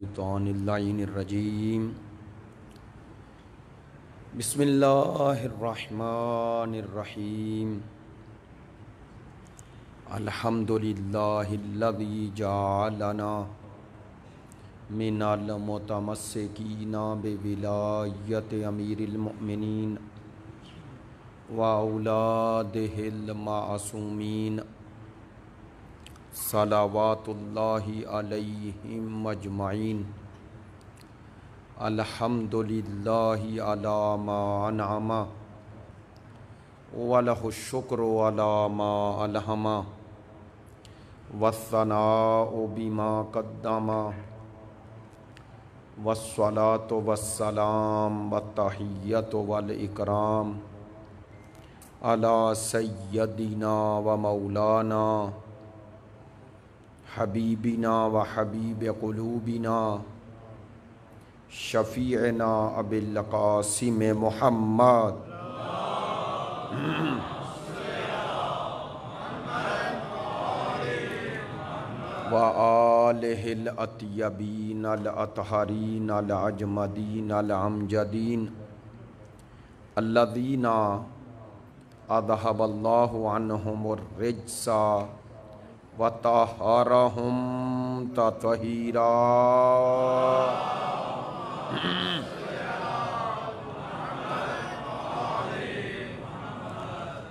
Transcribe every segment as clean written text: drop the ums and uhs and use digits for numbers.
الشیطان اللعین الرجیم بسم اللہ الرحمن الرحیم الحمد للہ الذی جعلنا من المتمسکین بولایت امیر المؤمنین واولادہ المعصومین صلوات اللہ علیہم اجمعین الحمد للہ علی ما انعم ولہ الشکر علی ما الہم والثناء بما قدم والصلاة والسلام والتحیۃ والاکرام علی سیدنا و مولانا حبیبنا و حبیب قلوبنا شفیعنا ابی القاسم محمد و آلہ الاطیبین الاطہرین الاجمدین الامجدین الذین اذہب اللہ عنہم الرجس وطہرہم تطہیرا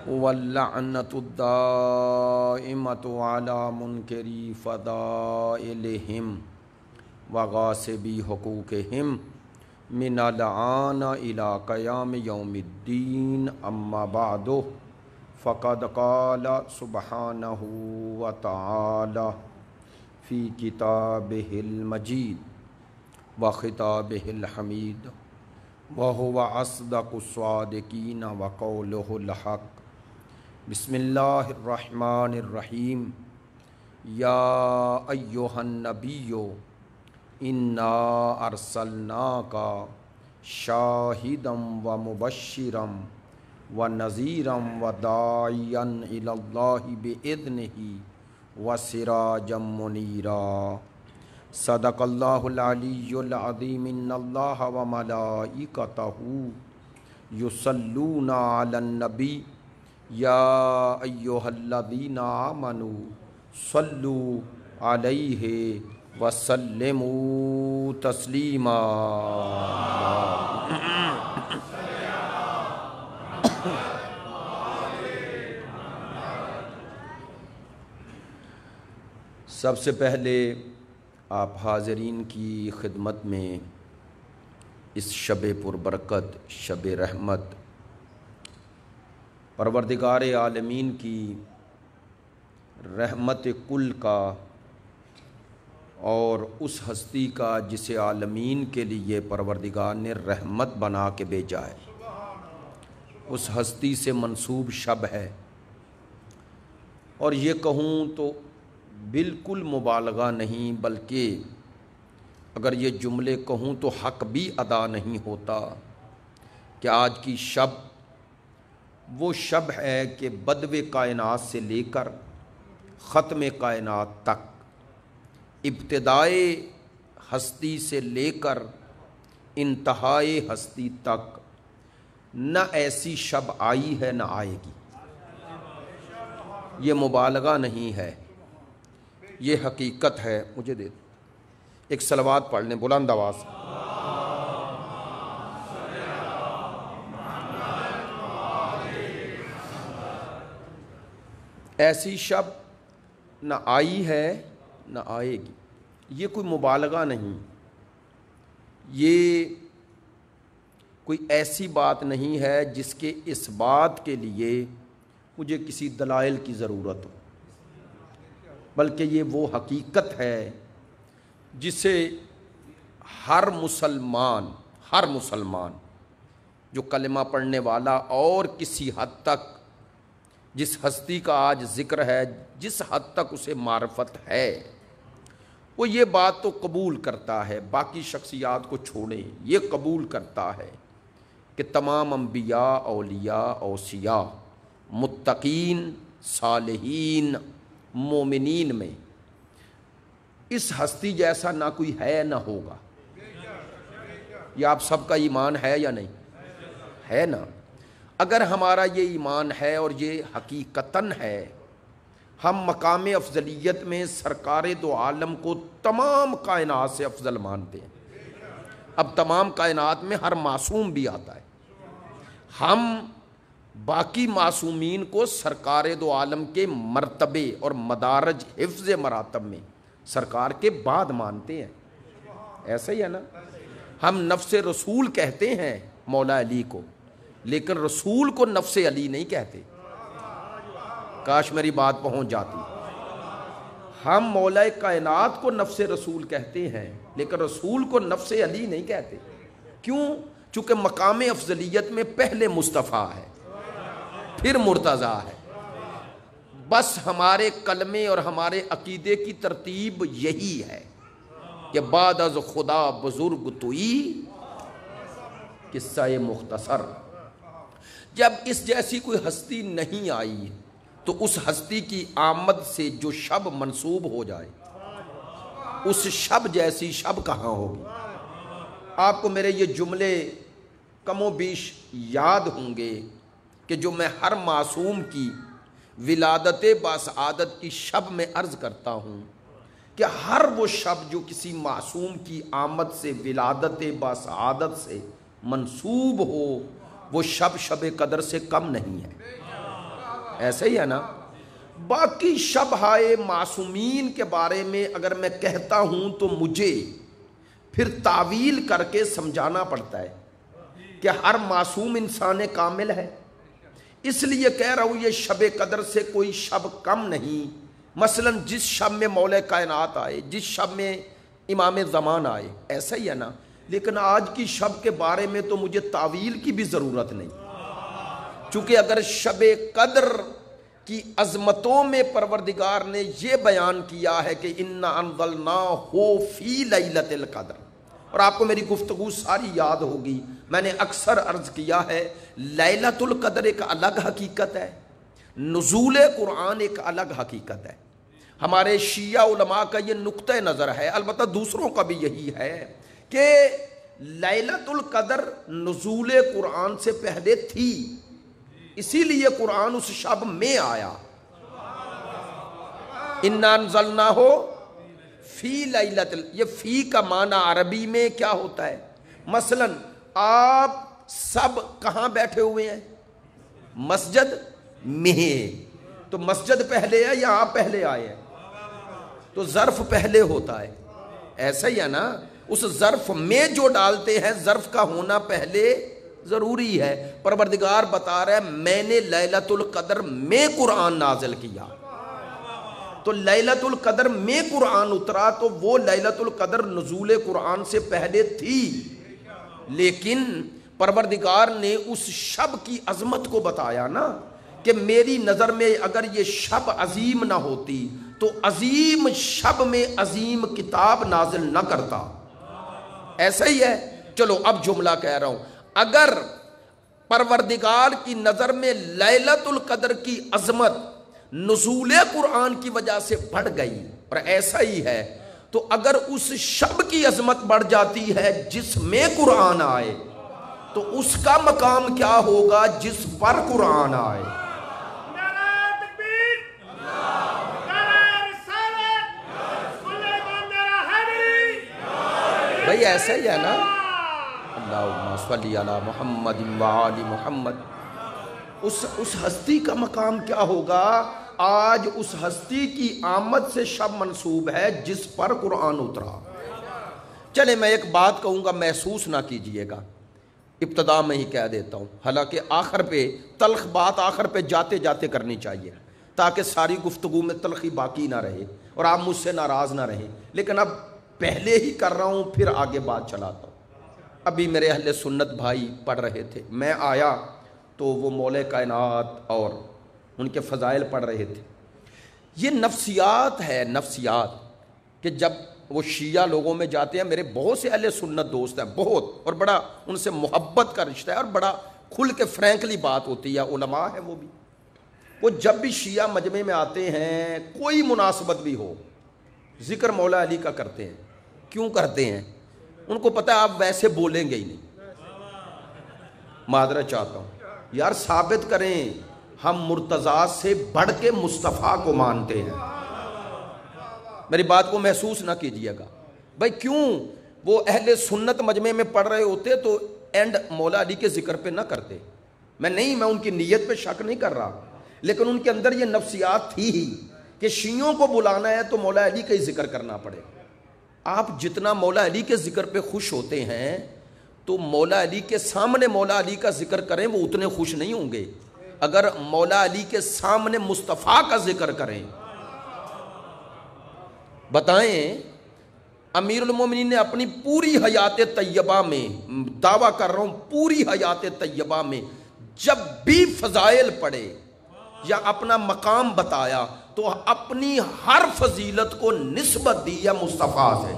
واللعنۃ الدائمۃ علی منکری فضائلہم وغاصبی حقوقہم من الآن الی قیام یوم الدین اما بعد فقد قال سبحانہ وتعالی فی کتابہ المجید وخطابہ الحمید وہو اصدق الصادقین وقولہ الحق بسم اللہ الرحمن الرحیم یا ایہا النبی انا ارسلناک شاہدا ومبشرا ونذیرا وداعیا الی اللہ بإذنہ وسراجا منیرا صدق اللہ العلی العظیم ان اللہ وملائکتہ یصلون علی النبی یا ایہا الذین آمنوا صلوا علیہ وسلموا تسلیما سب سے پہلے آپ حاضرین کی خدمت میں اس شب پربرکت شب رحمت پروردگار عالمین کی رحمت کل کا اور اس ہستی کا جسے عالمین کے لیے پروردگار نے رحمت بنا کے بھیجا ہے، اس ہستی سے منسوب شب ہے، اور یہ کہوں تو بالکل مبالغہ نہیں، بلکہ اگر یہ جملے کہوں تو حق بھی ادا نہیں ہوتا کہ آج کی شب وہ شب ہے کہ بدو کائنات سے لے کر ختم کائنات تک، ابتدائے ہستی سے لے کر انتہائے ہستی تک نہ ایسی شب آئی ہے نہ آئے گی۔ یہ مبالغہ نہیں ہے، یہ حقیقت ہے۔ مجھے دے دو ایک صلوات پڑھ لیں بلند آواز سے۔ ایسی شب نہ آئی ہے نہ آئے گی، یہ کوئی مبالغہ نہیں، یہ کوئی ایسی بات نہیں ہے جس کے اس بات کے لیے مجھے کسی دلائل کی ضرورت ہو، بلکہ یہ وہ حقیقت ہے جسے ہر مسلمان جو کلمہ پڑھنے والا اور کسی حد تک جس ہستی کا آج ذکر ہے، جس حد تک اسے معرفت ہے، وہ یہ بات تو قبول کرتا ہے، باقی شخصیات کو چھوڑیں، یہ قبول کرتا ہے کہ تمام انبیاء، اولیاء، اوصیاء، متقین، صالحین، مومنین میں اس ہستی جیسا نہ کوئی ہے نہ ہوگا. یہ آپ سب کا ایمان ہے یا نہیں ہے نا؟ اگر ہمارا یہ ایمان ہے اور یہ حقیقتاً ہے، ہم مقام افضلیت میں سرکار دو عالم کو تمام کائنات سے افضل مانتے ہیں. اب تمام کائنات میں ہر معصوم بھی آتا ہے. ہم باقی معصومین کو سرکار دو عالم کے مرتبے اور مدارج حفظ مراتب میں سرکار کے بعد مانتے ہیں. ایسا ہی ہے نا؟ ہم نفس رسول کہتے ہیں مولا علی کو، لیکن رسول کو نفس علی نہیں کہتے. کاش میری بات پہنچ جاتی. ہم مولا کائنات کو نفس رسول کہتے ہیں لیکن رسول کو نفس علی نہیں کہتے. کیوں؟ چونکہ مقام افضلیت میں پہلے مصطفیٰ ہے پھر مرتضیٰ ہے. بس ہمارے کلمے اور ہمارے عقیدے کی ترتیب یہی ہے کہ بعد از خدا بزرگ توئی، قصہ مختصر. جب اس جیسی کوئی ہستی نہیں آئی تو اس ہستی کی آمد سے جو شب منسوب ہو جائے، اس شب جیسی شب کہاں ہوگی؟ آپ کو میرے یہ جملے کم و بیش یاد ہوں گے کہ جو میں ہر معصوم کی ولادت باسعادت کی شب میں عرض کرتا ہوں کہ ہر وہ شب جو کسی معصوم کی آمد سے ولادت باسعادت سے منسوب ہو، وہ شب شب قدر سے کم نہیں ہے. ایسا ہی ہے نا؟ باقی شب ہائے معصومین کے بارے میں اگر میں کہتا ہوں تو مجھے پھر تعویل کر کے سمجھانا پڑتا ہے کہ ہر معصوم انسان کامل ہے. اس لیے کہہ رہا ہوں یہ شب قدر سے کوئی شب کم نہیں. مثلا جس شب میں مولا کائنات آئے، جس شب میں امام زمان آئے، ایسا ہی ہے نا؟ لیکن آج کی شب کے بارے میں تو مجھے تعویل کی بھی ضرورت نہیں، چونکہ اگر شب قدر کی عظمتوں میں پروردگار نے یہ بیان کیا ہے کہ انا انزلناہ فی لیلۃ القدر، اور آپ کو میری گفتگو ساری یاد ہوگی، میں نے اکثر عرض کیا ہے لیلۃ القدر ایک الگ حقیقت ہے، نزول قرآن ایک الگ حقیقت ہے. ہمارے شیعہ علماء کا یہ نقطہ نظر ہے، البتہ دوسروں کا بھی یہی ہے کہ لیلۃ القدر نزول قرآن سے پہلے تھی، اسی لیے قرآن اس شب میں آیا. انا انزلناہ فی لیلۃ، یہ فی کا معنی عربی میں کیا ہوتا ہے؟ مثلا آپ سب کہاں بیٹھے ہوئے ہیں؟ مسجد میں. تو مسجد پہلے ہے یا آپ پہلے آئے ہیں؟ تو ظرف پہلے ہوتا ہے. ایسا ہی ہے نا؟ اس ظرف میں جو ڈالتے ہیں ظرف کا ہونا پہلے ضروری ہے. پروردگار بتا رہا ہے میں نے لیلۃ القدر میں قرآن نازل کیا. تو لیلۃ القدر میں قرآن اترا تو وہ لیلۃ القدر نزول قرآن سے پہلے تھی، لیکن پروردگار نے اس شب کی عظمت کو بتایا نا کہ میری نظر میں اگر یہ شب عظیم نہ ہوتی تو عظیم شب میں عظیم کتاب نازل نہ کرتا. ایسا ہی ہے. چلو اب جملہ کہہ رہا ہوں، اگر پروردگار کی نظر میں لیلۃ القدر کی عظمت نزول قرآن کی وجہ سے بڑھ گئی، اور ایسا ہی ہے، تو اگر اس شب کی عظمت بڑھ جاتی ہے جس میں قرآن آئے تو اس کا مقام کیا ہوگا جس پر قرآن آئے؟ بھائی ایسا ہی ہے نا؟ اللہم صلی علی محمد وآل محمد. اس ہستی کا مقام کیا ہوگا؟ آج اس ہستی کی آمد سے شب منسوب ہے جس پر قرآن اترا. چلے میں ایک بات کہوں گا، محسوس نہ کیجئے گا، ابتدا میں ہی کہہ دیتا ہوں، حالانکہ آخر پہ تلخ بات آخر پہ جاتے جاتے کرنی چاہیے تاکہ ساری گفتگو میں تلخی باقی نہ رہے اور آپ مجھ سے ناراض نہ رہیں. لیکن اب پہلے ہی کر رہا ہوں، پھر آگے بات چلاتا ہوں. ابھی میرے اہل سنت بھائی پڑھ رہے تھے، میں آیا تو وہ مولا کائنات اور ان کے فضائل پڑھ رہے تھے. یہ نفسیات ہے، نفسیات، کہ جب وہ شیعہ لوگوں میں جاتے ہیں، میرے بہت سے اہل سنت دوست ہیں، بہت، اور بڑا ان سے محبت کا رشتہ ہے اور بڑا کھل کے فرینکلی بات ہوتی ہے، علماء ہیں وہ بھی. وہ جب بھی شیعہ مجمع میں آتے ہیں، کوئی مناسبت بھی ہو، ذکر مولا علی کا کرتے ہیں. کیوں کرتے ہیں؟ ان کو پتہ ہے آپ ویسے بولیں گے ہی نہیں. معذرت چاہتا ہوں یار، ثابت کریں ہم مرتضیٰ سے بڑھ کے مصطفیٰ کو مانتے ہیں. میری بات کو محسوس نہ کیجیے گا بھائی. کیوں؟ وہ اہل سنت مجمع میں پڑھ رہے ہوتے تو اینڈ مولا علی کے ذکر پہ نہ کرتے. میں ان کی نیت پہ شک نہیں کر رہا، لیکن ان کے اندر یہ نفسیات تھی ہی کہ شیعوں کو بلانا ہے تو مولا علی کا ہی ذکر کرنا پڑے. آپ جتنا مولا علی کے ذکر پہ خوش ہوتے ہیں تو مولا علی کے سامنے مولا علی کا ذکر کریں وہ اتنے خوش نہیں ہوں گے اگر مولا علی کے سامنے مصطفیٰ کا ذکر کریں. بتائیں، امیر المومنین نے اپنی پوری حیات طیبہ میں، دعویٰ کر رہا ہوں پوری حیات طیبہ میں، جب بھی فضائل پڑھے یا اپنا مقام بتایا تو اپنی ہر فضیلت کو نسبت دی ہے مصطفیٰ سے.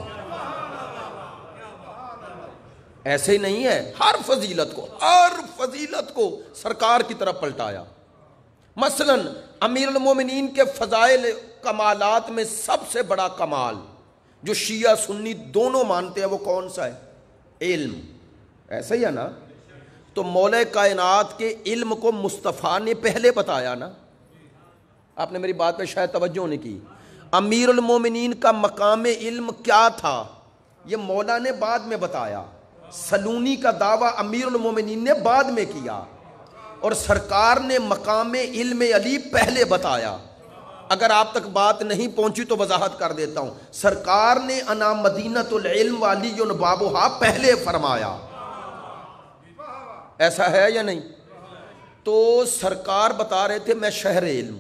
ایسے ہی نہیں ہے، ہر فضیلت کو سرکار کی طرف پلٹایا. مثلا امیر المومنین کے فضائل کمالات میں سب سے بڑا کمال جو شیعہ سنی دونوں مانتے ہیں وہ کون سا ہے؟ علم. ایسا ہی ہے نا؟ تو مولا کائنات کے علم کو مصطفیٰ نے پہلے بتایا نا. آپ نے میری بات پہ شاید توجہ نہیں کی. امیر المومنین کا مقام علم کیا تھا یہ مولا نے بعد میں بتایا. سلونی کا دعویٰ امیر المومنین نے بعد میں کیا اور سرکار نے مقام علم علی پہلے بتایا. اگر آپ تک بات نہیں پہنچی تو وضاحت کر دیتا ہوں. سرکار نے انا مدینۃ العلم والی بابوہا پہلے فرمایا. ایسا ہے یا نہیں؟ تو سرکار بتا رہے تھے میں شہر علم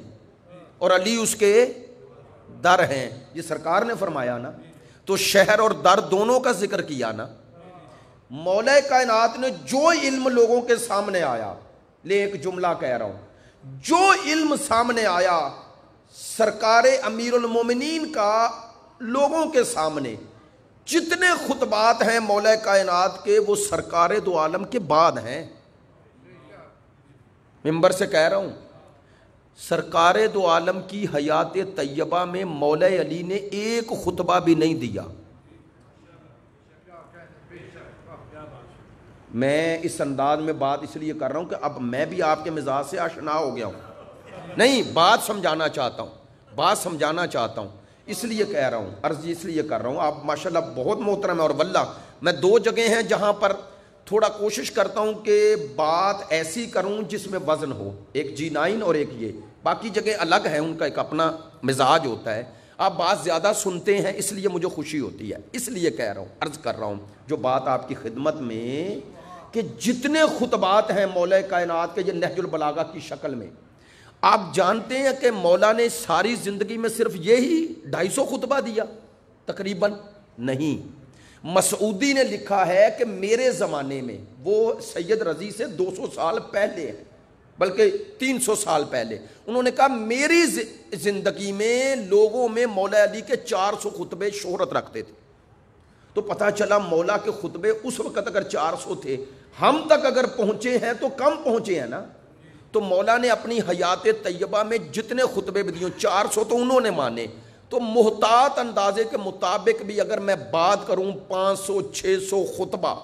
اور علی اس کے در ہیں. یہ سرکار نے فرمایا نا. تو شہر اور در دونوں کا ذکر کیا نا. مولا کائنات نے جو علم لوگوں کے سامنے آیا، لے ایک جملہ کہہ رہا ہوں، جو علم سامنے آیا سرکار امیر المومنین کا لوگوں کے سامنے، جتنے خطبات ہیں مولا کائنات کے وہ سرکار دو عالم کے بعد ہیں. ممبر سے کہہ رہا ہوں سرکار دو عالم کی حیات طیبہ میں مولا علی نے ایک خطبہ بھی نہیں دیا. میں اس انداز میں بات اس لیے کر رہا ہوں کہ اب میں بھی آپ کے مزاج سے آشنا ہو گیا ہوں. نہیں، بات سمجھانا چاہتا ہوں اس لیے کہہ رہا ہوں، عرض اس لیے کر رہا ہوں. آپ ماشاءاللہ بہت محترم ہیں اور واللہ میں 2 جگہ ہیں جہاں پر تھوڑا کوشش کرتا ہوں کہ بات ایسی کروں جس میں وزن ہو. ایک G9 اور ایک یہ، باقی جگہ الگ ہے، ان کا ایک اپنا مزاج ہوتا ہے. آپ بات زیادہ سنتے ہیں اس لیے مجھے خوشی ہوتی ہے. اس لیے کہہ رہا ہوں، عرض کر رہا ہوں جو بات آپ کی خدمت میں کہ جتنے خطبات ہیں مولا کائنات کے یہ نہج البلاغہ کی شکل میں، آپ جانتے ہیں کہ مولا نے ساری زندگی میں صرف یہی 250 خطبہ دیا تقریباً؟ نہیں. مسعودی نے لکھا ہے کہ میرے زمانے میں، وہ سید رضی سے 200 سال پہلے ہیں بلکہ 300 سال پہلے، انہوں نے کہا میری زندگی میں لوگوں میں مولا علی کے 400 خطبے شہرت رکھتے تھے. تو پتہ چلا مولا کے خطبے اس وقت اگر 400 تھے، ہم تک اگر پہنچے ہیں تو کم پہنچے ہیں نا. تو مولا نے اپنی حیات طیبہ میں جتنے خطبے بھی دیے 400 تو انہوں نے مانے. تو محتاط اندازے کے مطابق بھی اگر میں بات کروں 500-600 خطبہ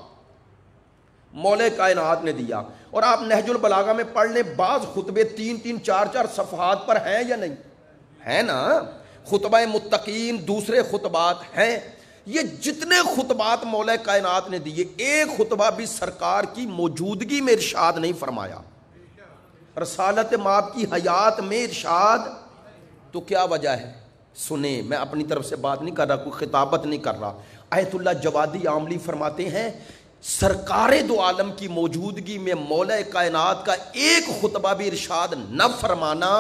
مولا کائنات نے دیا. اور آپ نہج البلاغہ میں پڑھ لیں، بعض خطبے 3-3 4-4 صفحات پر ہیں یا نہیں ہے نا. خطبہ متقین دوسرے خطبات ہیں. یہ جتنے خطبات مولا کائنات نے دیے ایک خطبہ بھی سرکار کی موجودگی میں ارشاد نہیں فرمایا. رسالت مآب کی حیات میں ارشاد. تو کیا وجہ ہے؟ سنیں، میں اپنی طرف سے بات نہیں کر رہا، کوئی خطابت نہیں کر رہا. آیت اللہ جوادی عاملی فرماتے ہیں سرکار دو عالم کی موجودگی میں مولا کائنات کا ایک خطبہ بھی ارشاد نہ فرمانا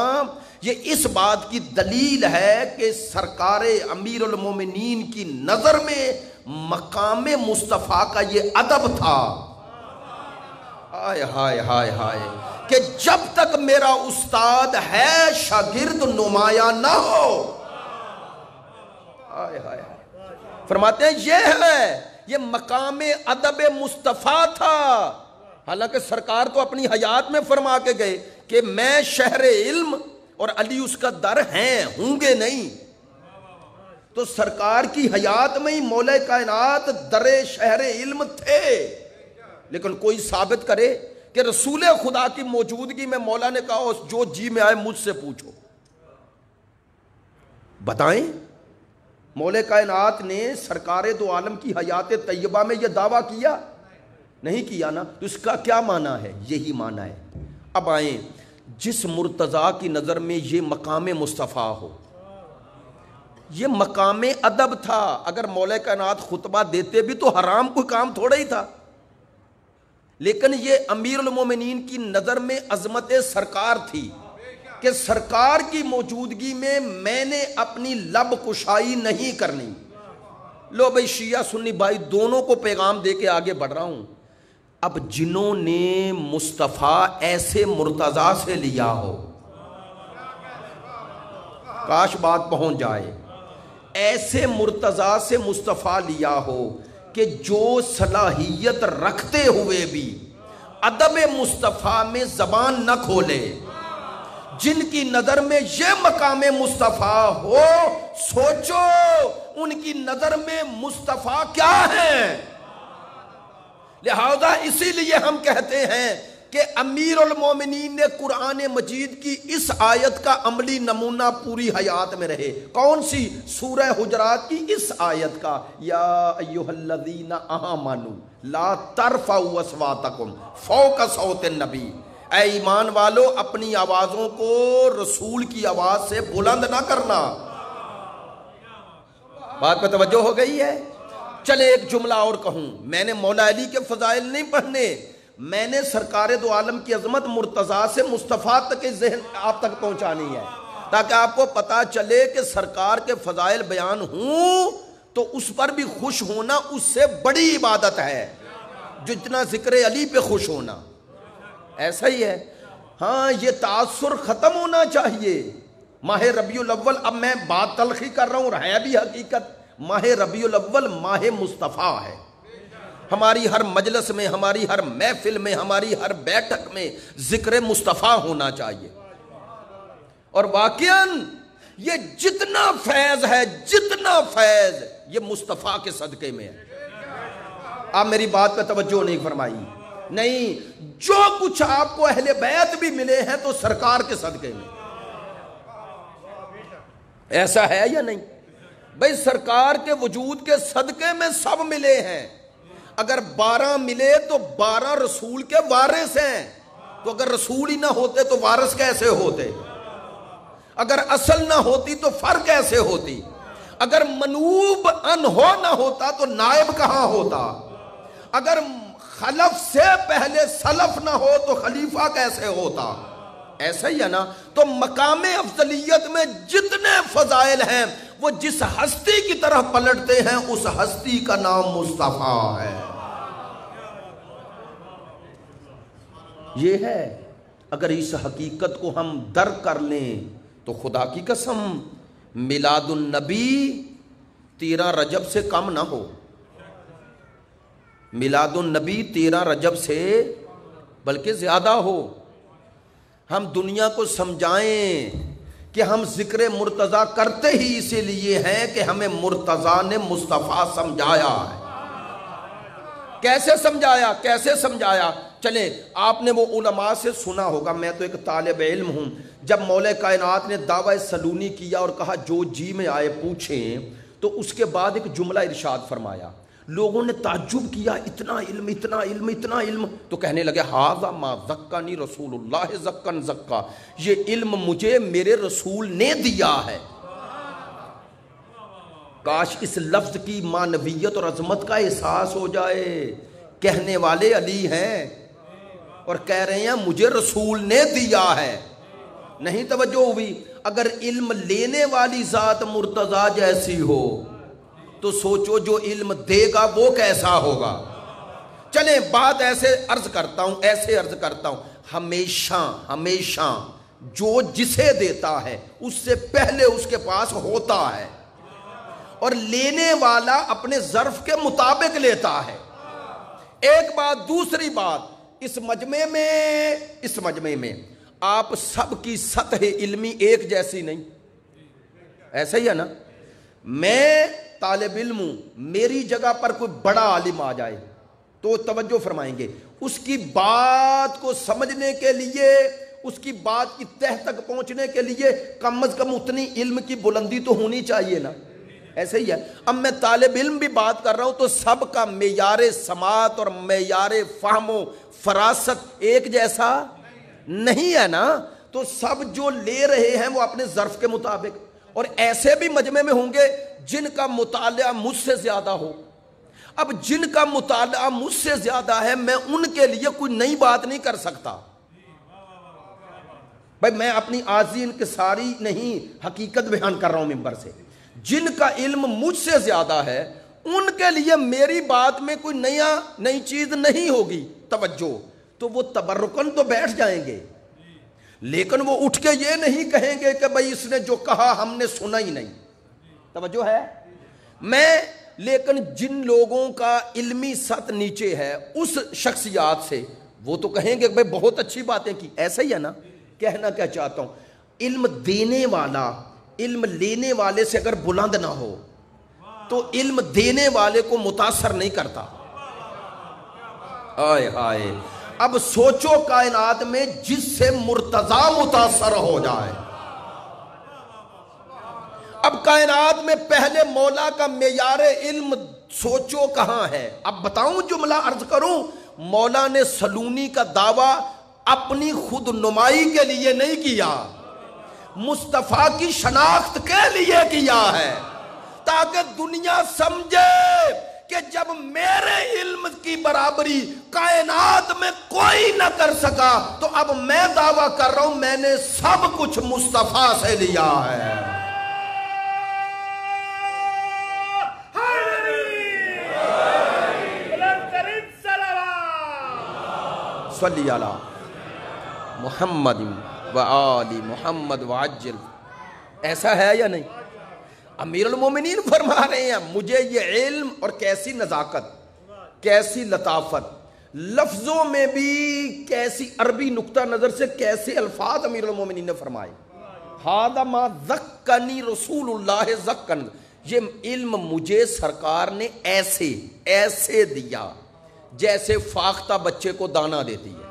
یہ اس بات کی دلیل ہے کہ سرکار امیر المومنین کی نظر میں مقام مصطفیٰ کا یہ ادب تھا. ہائے ہائے ہائے ہائے کہ جب تک میرا استاد ہے شاگرد نمایاں نہ ہو. ہائے ہائے فرماتے ہیں یہ مقام ادب مصطفیٰ تھا. حالانکہ سرکار تو اپنی حیات میں فرما کے گئے کہ میں شہر علم اور علی اس کا در ہیں، ہوں گے نہیں. تو سرکار کی حیات میں ہی مولا کائنات در شہر علم تھے، لیکن کوئی ثابت کرے کہ رسول خدا کی موجودگی میں مولا نے کہا جو جی میں آئے مجھ سے پوچھو، بتائیں؟ مولا کائنات نے سرکار دو عالم کی حیات طیبہ میں یہ دعویٰ کیا؟ نہیں کیا نا، تو اس کا کیا معنی ہے؟ یہی معنی ہے۔ اب آئیں، جس مرتضیٰ کی نظر میں یہ مقام مصطفیٰ ہو، یہ مقام ادب تھا، اگر مولا کائنات خطبہ دیتے بھی تو حرام کوئی کام تھوڑا ہی تھا، لیکن یہ امیر المومنین کی نظر میں عظمت سرکار تھی کہ سرکار کی موجودگی میں نے اپنی لب کشائی نہیں کرنی۔ لو بھائی شیعہ سنی بھائی دونوں کو پیغام دے کے آگے بڑھ رہا ہوں۔ اب جنہوں نے مصطفیٰ ایسے مرتضیٰ سے لیا ہو، کاش بات پہنچ جائے، ایسے مرتضیٰ سے مصطفیٰ لیا ہو کہ جو صلاحیت رکھتے ہوئے بھی ادب مصطفیٰ میں زبان نہ کھولے، جن کی نظر میں یہ مقام مصطفیٰ ہو، سوچو ان کی نظر میں مصطفیٰ کیا ہے؟ لہذا اسی لیے ہم کہتے ہیں کہ امیر المومنین نے قرآن مجید کی اس آیت کا عملی نمونہ پوری حیات میں رہے۔ کون سی؟ سورہ حجرات کی اس آیت کا، یا ایھا الذین آمنوا لا ترفعوا اصواتکم فوق صوت النبی، اے ایمان والو اپنی آوازوں کو رسول کی آواز سے بلند نہ کرنا۔ بات پہ توجہ ہو گئی ہے؟ چلے ایک جملہ اور کہوں، میں نے مولا علی کے فضائل نہیں پڑھنے، میں نے سرکار دو عالم کی عظمت مرتضیٰ سے مصطفیٰ تک کے ذہن آپ تک پہنچانی ہے، تاکہ آپ کو پتا چلے کہ سرکار کے فضائل بیان ہوں تو اس پر بھی خوش ہونا اس سے بڑی عبادت ہے جتنا ذکر علی پہ خوش ہونا۔ ایسا ہی ہے، ہاں یہ تاثر ختم ہونا چاہیے۔ ماہ ربیع الاول، اب میں بات تلخی کر رہا ہوں، ہے بھی حقیقت، ماہ ربیع الاول ماہ مصطفیٰ ہے۔ ہماری ہر مجلس میں، ہماری ہر محفل میں، ہماری ہر بیٹھک میں ذکر مصطفیٰ ہونا چاہیے، اور واقعاً یہ جتنا فیض ہے، جتنا فیض یہ مصطفیٰ کے صدقے میں ہے۔ آپ میری بات پہ توجہ نہیں فرمائی؟ نہیں، جو کچھ آپ کو اہل بیت بھی ملے ہیں تو سرکار کے صدقے میں۔ ایسا ہے یا نہیں؟ بھئی سرکار کے وجود کے صدقے میں سب ملے ہیں۔ اگر 12 ملے تو 12 رسول کے وارث ہیں، تو اگر رسول ہی نہ ہوتے تو وارث کیسے ہوتے؟ اگر اصل نہ ہوتی تو فرق کیسے ہوتی؟ اگر منوب ان ہو نہ ہوتا تو نائب کہاں ہوتا؟ اگر خلف سے پہلے سلف نہ ہو تو خلیفہ کیسے ہوتا؟ ایسا ہی ہے نا؟ تو مقام افضلیت میں جتنے فضائل ہیں وہ جس ہستی کی طرف پلٹتے ہیں اس ہستی کا نام مصطفیٰ ہے۔ یہ ہے، اگر اس حقیقت کو ہم درک کر لیں تو خدا کی قسم میلاد النبی 13 رجب سے کم نہ ہو، میلاد النبی 13 رجب سے بلکہ زیادہ ہو۔ ہم دنیا کو سمجھائیں کہ ہم ذکر مرتضیٰ کرتے ہی اسی لیے ہیں کہ ہمیں مرتضیٰ نے مصطفیٰ سمجھایا ہے۔ کیسے سمجھایا؟ کیسے سمجھایا؟ چلیں، آپ نے وہ علماء سے سنا ہوگا، میں تو ایک طالب علم ہوں، جب مولا کائنات نے دعویٰ سلونی کیا اور کہا جو جی میں آئے پوچھیں، تو اس کے بعد ایک جملہ ارشاد فرمایا، لوگوں نے تعجب کیا، اتنا علم، اتنا علم، اتنا علم، تو کہنے لگے ھذا ما زکانی رسول اللہ زکن زکا، یہ علم مجھے میرے رسول نے دیا ہے۔ کاش اس لفظ کی معنویت اور عظمت کا احساس ہو جائے۔ کہنے والے علی ہیں اور کہہ رہے ہیں مجھے رسول نے دیا ہے۔ نہیں توجہ ہوئی؟ اگر علم لینے والی ذات مرتضیٰ جیسی ہو تو سوچو جو علم دے گا وہ کیسا ہوگا۔ چلیں بات ایسے عرض کرتا ہوں، ہمیشہ جو جسے دیتا ہے اس سے پہلے اس کے پاس ہوتا ہے، اور لینے والا اپنے ظرف کے مطابق لیتا ہے۔ ایک بات، دوسری بات، اس مجمع میں آپ سب کی سطح علمی ایک جیسی نہیں، ایسا ہی ہے نا؟ میں طالب علم ہوں، میری جگہ پر کوئی بڑا عالم آ جائے تو توجہ فرمائیں گے، اس کی بات کو سمجھنے کے لیے، اس کی بات کی تہ تک پہنچنے کے لیے کم از کم اتنی علم کی بلندی تو ہونی چاہیے نا. ایسے ہی ہے. اب میں طالب علم بھی بات کر رہا ہوں تو سب کا معیار سماعت اور معیار فہم و فراست ایک جیسا نہیں ہے نا. تو سب جو لے رہے ہیں وہ اپنے ظرف کے مطابق، اور ایسے بھی مجمع میں ہوں گے جن کا مطالعہ مجھ سے زیادہ ہو. اب جن کا مطالعہ مجھ سے زیادہ ہے میں ان کے لیے کوئی نئی بات نہیں کر سکتا. بھائی میں اپنی عاجزی انکساری نہیں، حقیقت بیان کر رہا ہوں ممبر سے. جن کا علم مجھ سے زیادہ ہے ان کے لیے میری بات میں کوئی نئی چیز نہیں ہوگی. توجہ. تو وہ تبرکن تو بیٹھ جائیں گے، لیکن وہ اٹھ کے یہ نہیں کہیں گے کہ بھائی اس نے جو کہا ہم نے سنا ہی نہیں. توجہ ہے. لیکن جن لوگوں کا علمی سطح نیچے ہے اس شخصیات سے وہ تو کہیں گے بھائی بہت اچھی باتیں کی. ایسا ہی ہے نا. کہنا کیا چاہتا ہوں، علم دینے والا علم لینے والے سے اگر بلند نہ ہو تو علم دینے والے کو متاثر نہیں کرتا. آئے آئے. اب سوچو کائنات میں جس سے مرتضی متاثر ہو جائے. اب کائنات میں پہلے مولا کا معیار علم سوچو کہاں ہے. اب بتاؤں جملہ عرض کروں، مولا نے سلونی کا دعویٰ اپنی خود نمائی کے لیے نہیں کیا، مصطفیٰ کی شناخت کے لیے کیا ہے، تاکہ دنیا سمجھے کہ جب میرے علم کی برابری کائنات میں کوئی نہ کر سکا تو اب میں دعویٰ کر رہا ہوں میں نے سب کچھ مصطفیٰ سے لیا ہے. صلی علی محمد و آل محمد وعجل. ایسا ہے یا نہیں؟ امیر المومنین فرما رہے ہیں مجھے یہ علم، اور کیسی نزاکت، کیسی لطافت، لفظوں میں بھی کیسی عربی نقطہ نظر سے کیسے الفاظ امیر المومنین نے فرمائے. ھذا ما ذکّنی رسول اللہ ذکّن. یہ علم مجھے سرکار نے ایسے دیا جیسے فاختہ بچے کو دانا دیتی ہے.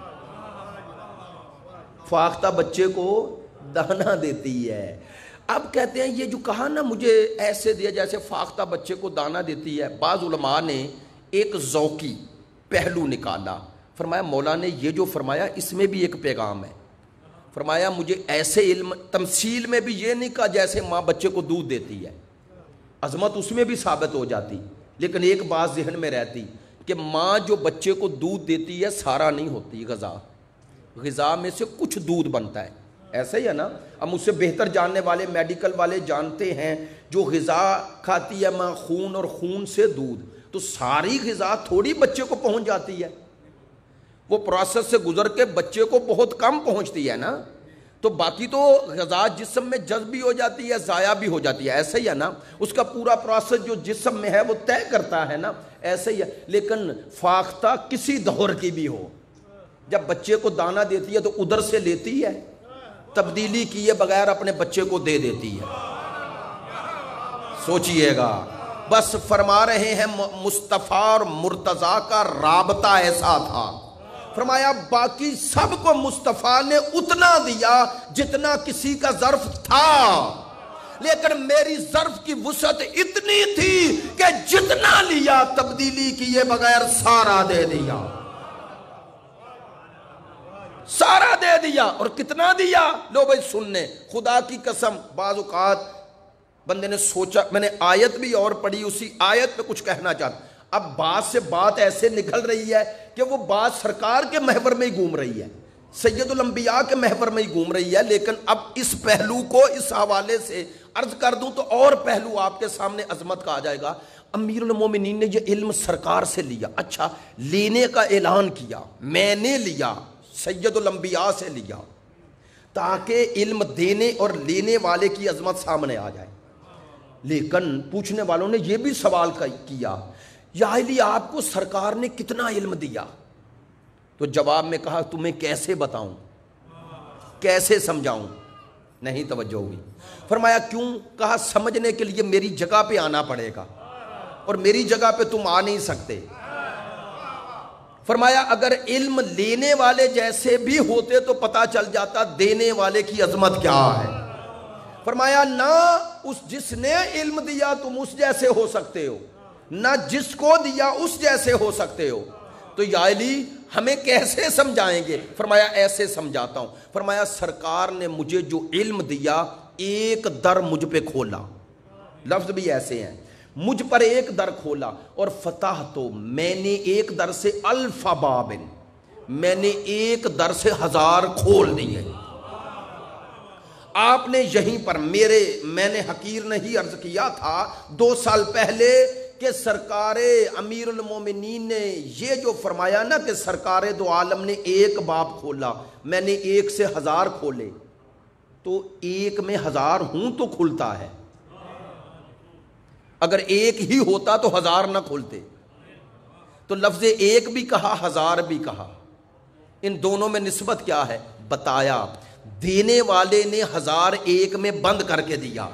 فاختہ بچے کو دانا دیتی ہے. اب کہتے ہیں یہ جو کہا نا مجھے ایسے دیا جیسے فاختہ بچے کو دانا دیتی ہے، بعض علماء نے ایک ذوقی پہلو نکالا. فرمایا مولا نے یہ جو فرمایا اس میں بھی ایک پیغام ہے. فرمایا مجھے ایسے علم، تمثیل میں بھی یہ نہیں کہا جیسے ماں بچے کو دودھ دیتی ہے، عظمت اس میں بھی ثابت ہو جاتی، لیکن ایک بات ذہن میں رہتی کہ ماں جو بچے کو دودھ دیتی ہے سارا نہیں ہوتی غذا میں سے کچھ دودھ بنتا ہے. ایسا ہی ہے نا. اب مجھ سے بہتر جاننے والے میڈیکل والے جانتے ہیں جو غذا کھاتی ہے ماں خون اور خون سے دودھ، تو ساری غذا تھوڑی بچے کو پہنچ جاتی ہے، وہ پروسیس سے گزر کے بچے کو بہت کم پہنچتی ہے نا. تو باقی تو غذا جسم میں جذب بھی ہو جاتی ہے، ضائع بھی ہو جاتی ہے. ایسا ہی ہے نا. اس کا پورا پروسیس جو جسم میں ہے وہ طے کرتا ہے نا. ایسا ہی ہے. لیکن فاختہ کسی دور کی بھی ہو، جب بچے کو دانا دیتی ہے تو ادھر سے لیتی ہے، تبدیلی کیے بغیر اپنے بچے کو دے دیتی ہے. سوچئے گا. بس فرما رہے ہیں مصطفیٰ اور مرتضیٰ کا رابطہ ایسا تھا. فرمایا باقی سب کو مصطفیٰ نے اتنا دیا جتنا کسی کا ظرف تھا، لیکن میری ظرف کی وسعت اتنی تھی کہ جتنا لیا تبدیلی کیے بغیر سارا دے دیا. سارا دے دیا. اور کتنا دیا؟ لو بھائی سننے، خدا کی قسم بعض اوقات بندے نے سوچا، میں نے آیت بھی اور پڑھی، اسی آیت پہ کچھ کہنا چاہتا. اب بات سے بات ایسے نکل رہی ہے کہ وہ بات سرکار کے محور میں ہی گھوم رہی ہے، سید الانبیاء کے محور میں ہی گھوم رہی ہے. لیکن اب اس پہلو کو اس حوالے سے عرض کر دوں تو اور پہلو آپ کے سامنے عظمت کا آ جائے گا. امیر المومنین نے یہ علم سرکار سے لیا. اچھا، لینے کا اعلان کیا، میں نے لیا، سید الانبیاء سے لیا، تاکہ علم دینے اور لینے والے کی عظمت سامنے آ جائے. لیکن پوچھنے والوں نے یہ بھی سوال کیا، یا علی آپ کو سرکار نے کتنا علم دیا؟ تو جواب میں کہا تمہیں کیسے بتاؤں، کیسے سمجھاؤں. نہیں توجہ ہوئی. فرمایا کیوں؟ کہا سمجھنے کے لیے میری جگہ پہ آنا پڑے گا اور میری جگہ پہ تم آ نہیں سکتے. فرمایا اگر علم لینے والے جیسے بھی ہوتے تو پتہ چل جاتا دینے والے کی عظمت کیا ہے. فرمایا نہ جس نے علم دیا تم اس جیسے ہو سکتے ہو، نہ جس کو دیا اس جیسے ہو سکتے ہو. تو یا علی ہمیں کیسے سمجھائیں گے؟ فرمایا ایسے سمجھاتا ہوں. فرمایا سرکار نے مجھے جو علم دیا ایک در مجھ پہ کھولا، لفظ بھی ایسے ہیں، مجھ پر ایک در کھولا، اور فتح تو میں نے ایک در سے الف بابن، میں نے ایک در سے 1000 کھول دیے. آپ نے یہیں پر میں نے حقیر نہیں عرض کیا تھا 2 سال پہلے کہ سرکار امیر المومنین نے یہ جو فرمایا نا کہ سرکار دو عالم نے ایک باب کھولا، میں نے ایک سے 1000 کھولے، تو ایک میں 1000 ہوں تو کھلتا ہے، اگر ایک ہی ہوتا تو 1000 نہ کھلتے. تو لفظ ایک بھی کہا 1000 بھی کہا، ان دونوں میں نسبت کیا ہے بتایا. دینے والے نے 1000 ایک میں بند کر کے دیا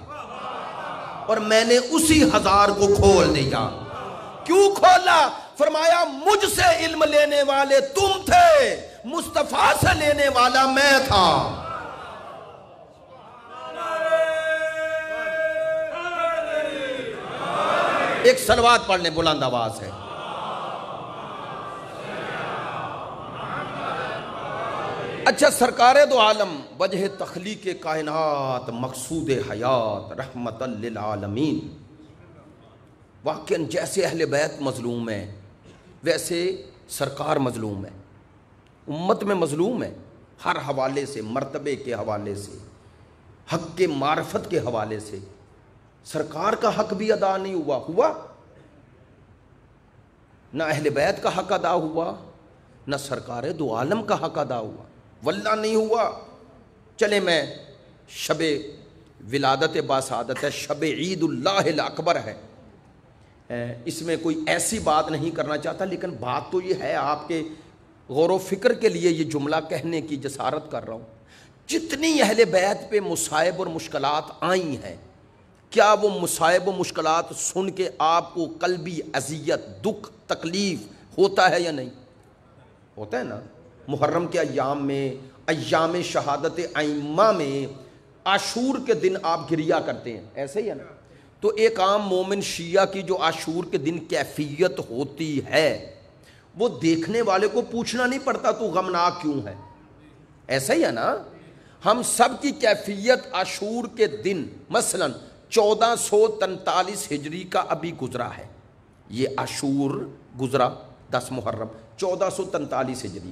اور میں نے اسی 1000 کو کھول دیا. کیوں کھولا؟ فرمایا مجھ سے علم لینے والے تم تھے، مصطفیٰ سے لینے والا میں تھا. ایک صلوات پڑھ لیں بلند آواز ہے. اچھا، سرکار دو عالم وجہ تخلیق کائنات مقصود حیات رحمت للعالمین. واقعاً جیسے اہل بیت مظلوم ہے ویسے سرکار مظلوم ہے، امت میں مظلوم ہے ہر حوالے سے، مرتبے کے حوالے سے، حق کے معرفت کے حوالے سے. سرکار کا حق بھی ادا نہیں ہوا، نہ اہل بیت کا حق ادا ہوا، نہ سرکار دو عالم کا حق ادا ہوا، واللہ نہیں ہوا. چلے میں شب ولادت باسعادت ہے، شب عید اللہ الاکبر ہے، اس میں کوئی ایسی بات نہیں کرنا چاہتا، لیکن بات تو یہ ہے آپ کے غور و فکر کے لیے یہ جملہ کہنے کی جسارت کر رہا ہوں. جتنی اہل بیت پہ مصائب اور مشکلات آئی ہیں، کیا وہ مصائب و مشکلات سن کے آپ کو قلبی اذیت، دکھ، تکلیف ہوتا ہے یا نہیں ہوتا ہے نا؟ محرم کے ایام میں، ایام شہادت ائمہ میں، عاشور کے دن آپ گریا کرتے ہیں، ایسے ہی ہے نا؟ تو ایک عام مومن شیعہ کی جو عاشور کے دن کیفیت ہوتی ہے وہ دیکھنے والے کو پوچھنا نہیں پڑتا تو غمناک کیوں ہے، ایسا ہی ہے نا؟ ہم سب کی کیفیت عاشور کے دن مثلا 1443 ہجری کا ابھی گزرا ہے، یہ عاشور گزرا 10 محرم 1443 ہجری،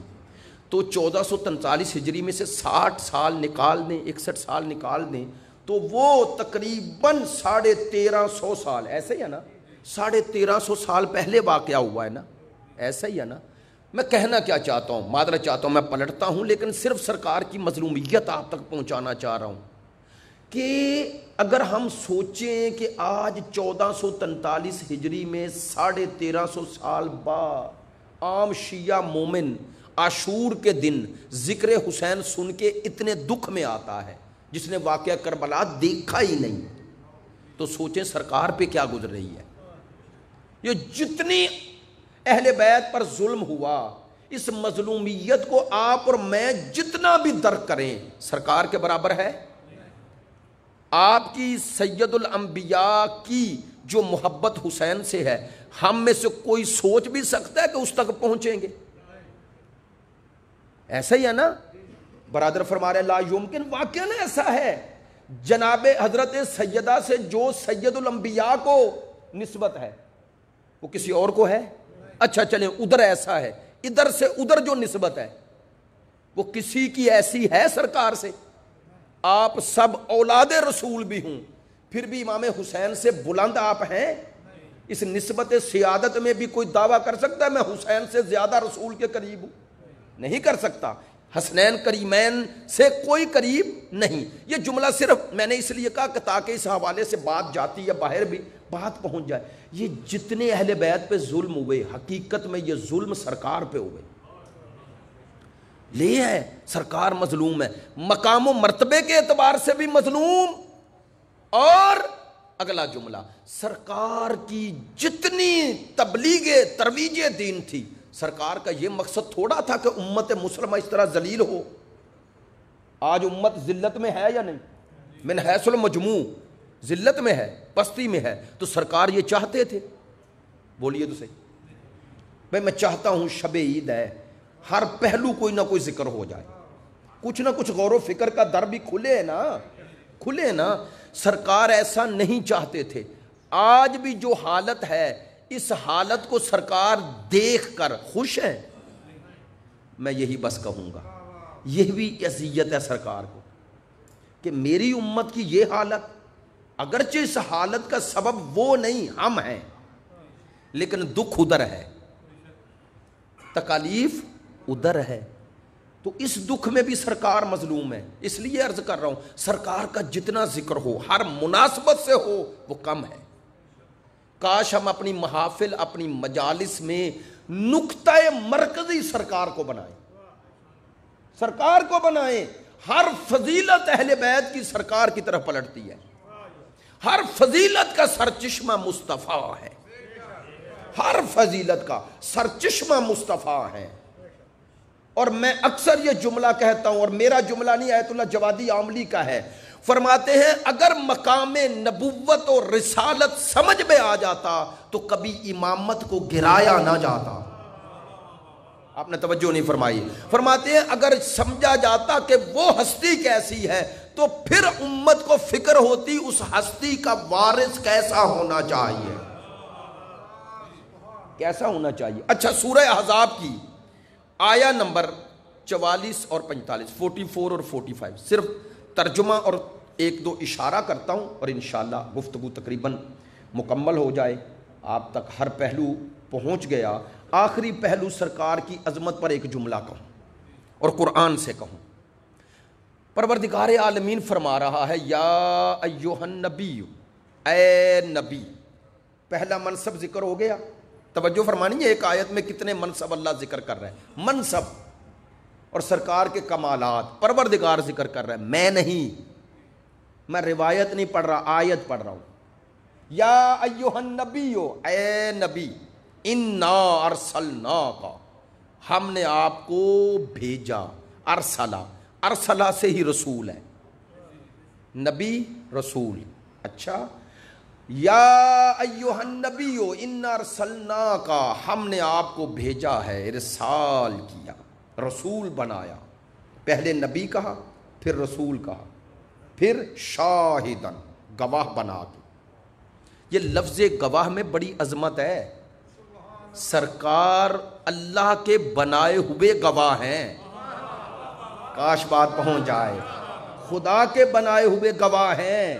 تو 1443 ہجری میں سے 60 سال نکال دیں، 61 سال نکال دیں تو وہ تقریباً 1350 سال، ایسے ہی ہے نا؟ 1350 سال پہلے واقعہ ہوا ہے نا، ایسا ہی ہے نا؟ میں کہنا کیا چاہتا ہوں، معذرت چاہتا ہوں، میں پلٹتا ہوں، لیکن صرف سرکار کی مظلومیت آپ تک پہنچانا چاہ رہا ہوں کہ اگر ہم سوچیں کہ آج 1443 ہجری میں 1350 سال بعد عام شیعہ مومن عاشور کے دن ذکر حسین سن کے اتنے دکھ میں آتا ہے جس نے واقعہ کربلا دیکھا ہی نہیں، تو سوچیں سرکار پہ کیا گزر رہی ہے. یہ جتنی اہل بیت پر ظلم ہوا، اس مظلومیت کو آپ اور میں جتنا بھی درک کریں سرکار کے برابر ہے. آپ کی سید الانبیاء کی جو محبت حسین سے ہے، ہم میں سے کوئی سوچ بھی سکتا ہے کہ اس تک پہنچیں گے؟ ایسا ہی ہے نا؟ برادر فرما رہے لا یمکن، واقعاً ایسا ہے. جناب حضرت سیدہ سے جو سید الانبیاء کو نسبت ہے وہ کسی اور کو ہے؟ اچھا چلیں ادھر ایسا ہے، ادھر سے ادھر جو نسبت ہے وہ کسی کی ایسی ہے سرکار سے؟ آپ سب اولاد رسول بھی ہوں پھر بھی امام حسین سے بلند آپ ہیں. اس نسبت سیادت میں بھی کوئی دعویٰ کر سکتا ہے میں حسین سے زیادہ رسول کے قریب ہوں؟ نہیں کر سکتا. حسنین کریمین سے کوئی قریب نہیں. یہ جملہ صرف میں نے اس لیے کہا کہ تاکہ اس حوالے سے بات جاتی ہے باہر بھی بات پہنچ جائے. یہ جتنے اہل بیت پہ ظلم ہوئے حقیقت میں یہ ظلم سرکار پہ ہوئے. لے ہے سرکار مظلوم ہے، مقام و مرتبے کے اعتبار سے بھی مظلوم، اور اگلا جملہ سرکار کی جتنی تبلیغ ترویج دین تھی، سرکار کا یہ مقصد تھوڑا تھا کہ امت مسلمہ اس طرح ذلیل ہو۔ آج امت ذلت میں ہے یا نہیں؟ من حیث المجموع ذلت میں ہے، پستی میں ہے، تو سرکار یہ چاہتے تھے؟ بولیے تو صحیح بھائی، میں چاہتا ہوں شب عید ہے، ہر پہلو کوئی نہ کوئی ذکر ہو جائے، کچھ نہ کچھ غور و فکر کا در بھی کھلے نا، کھلے نا۔ سرکار ایسا نہیں چاہتے تھے۔ آج بھی جو حالت ہے، اس حالت کو سرکار دیکھ کر خوش ہے؟ میں یہی بس کہوں گا، یہ بھی اذیت ہے سرکار کو کہ میری امت کی یہ حالت، اگرچہ اس حالت کا سبب وہ نہیں، ہم ہیں، لیکن دکھ ادھر ہے، تکالیف ادھر ہے، تو اس دکھ میں بھی سرکار مظلوم ہے۔ اس لیے عرض کر رہا ہوں، سرکار کا جتنا ذکر ہو، ہر مناسبت سے ہو، وہ کم ہے۔ کاش ہم اپنی محافل، اپنی مجالس میں نقطہ مرکزی سرکار کو بنائیں، سرکار کو بنائیں۔ ہر فضیلت اہل بیت کی سرکار کی طرف پلٹتی ہے، ہر فضیلت کا سرچشمہ مصطفیٰ ہے، ہر فضیلت کا سرچشمہ مصطفیٰ ہے۔ اور میں اکثر یہ جملہ کہتا ہوں، اور میرا جملہ نہیں، آیت اللہ جوادی عاملی کا ہے، فرماتے ہیں اگر مقام نبوت اور رسالت سمجھ میں آ جاتا تو کبھی امامت کو گرایا نہ جاتا۔ آپ نے توجہ نہیں فرمائی۔ فرماتے ہیں اگر سمجھا جاتا کہ وہ ہستی کیسی ہے تو پھر امت کو فکر ہوتی اس ہستی کا وارث کیسا ہونا چاہیے، کیسا ہونا چاہیے۔ اچھا، سورہ احزاب کی آیا نمبر 44 اور 45، 44 اور 45، صرف ترجمہ اور ایک دو اشارہ کرتا ہوں اور انشاءاللہ گفتگو تقریباً مکمل ہو جائے، آپ تک ہر پہلو پہنچ گیا۔ آخری پہلو سرکار کی عظمت پر ایک جملہ کہوں اور قرآن سے کہوں۔ پروردگار عالمین فرما رہا ہے، یا ایھا النبی، اے نبی، پہلا منصب ذکر ہو گیا۔ توجہ فرمانی ہے، ایک آیت میں کتنے منصب اللہ ذکر کر رہا ہے، منصب اور سرکار کے کمالات پروردگار ذکر کر رہا ہے، میں نہیں، میں روایت نہیں پڑھ رہا، آیت پڑھ رہا ہوں۔ یا ایھا النبی، اے نبی، انا ارسلناک، ہم نے آپ کو بھیجا، ارسلہ، ارسلہ سے ہی رسول ہے، نبی رسول۔ اچھا، یا ایھا النبی انا ارسلناک، ہم نے آپ کو بھیجا ہے، ارسال کیا، رسول بنایا، پہلے نبی کہا، پھر رسول کہا، پھر شاہدن، گواہ بنا کے۔ یہ لفظ گواہ میں بڑی عظمت ہے، سرکار اللہ کے بنائے ہوئے گواہ ہیں، کاش بات پہنچ جائے، خدا کے بنائے ہوئے گواہ ہیں۔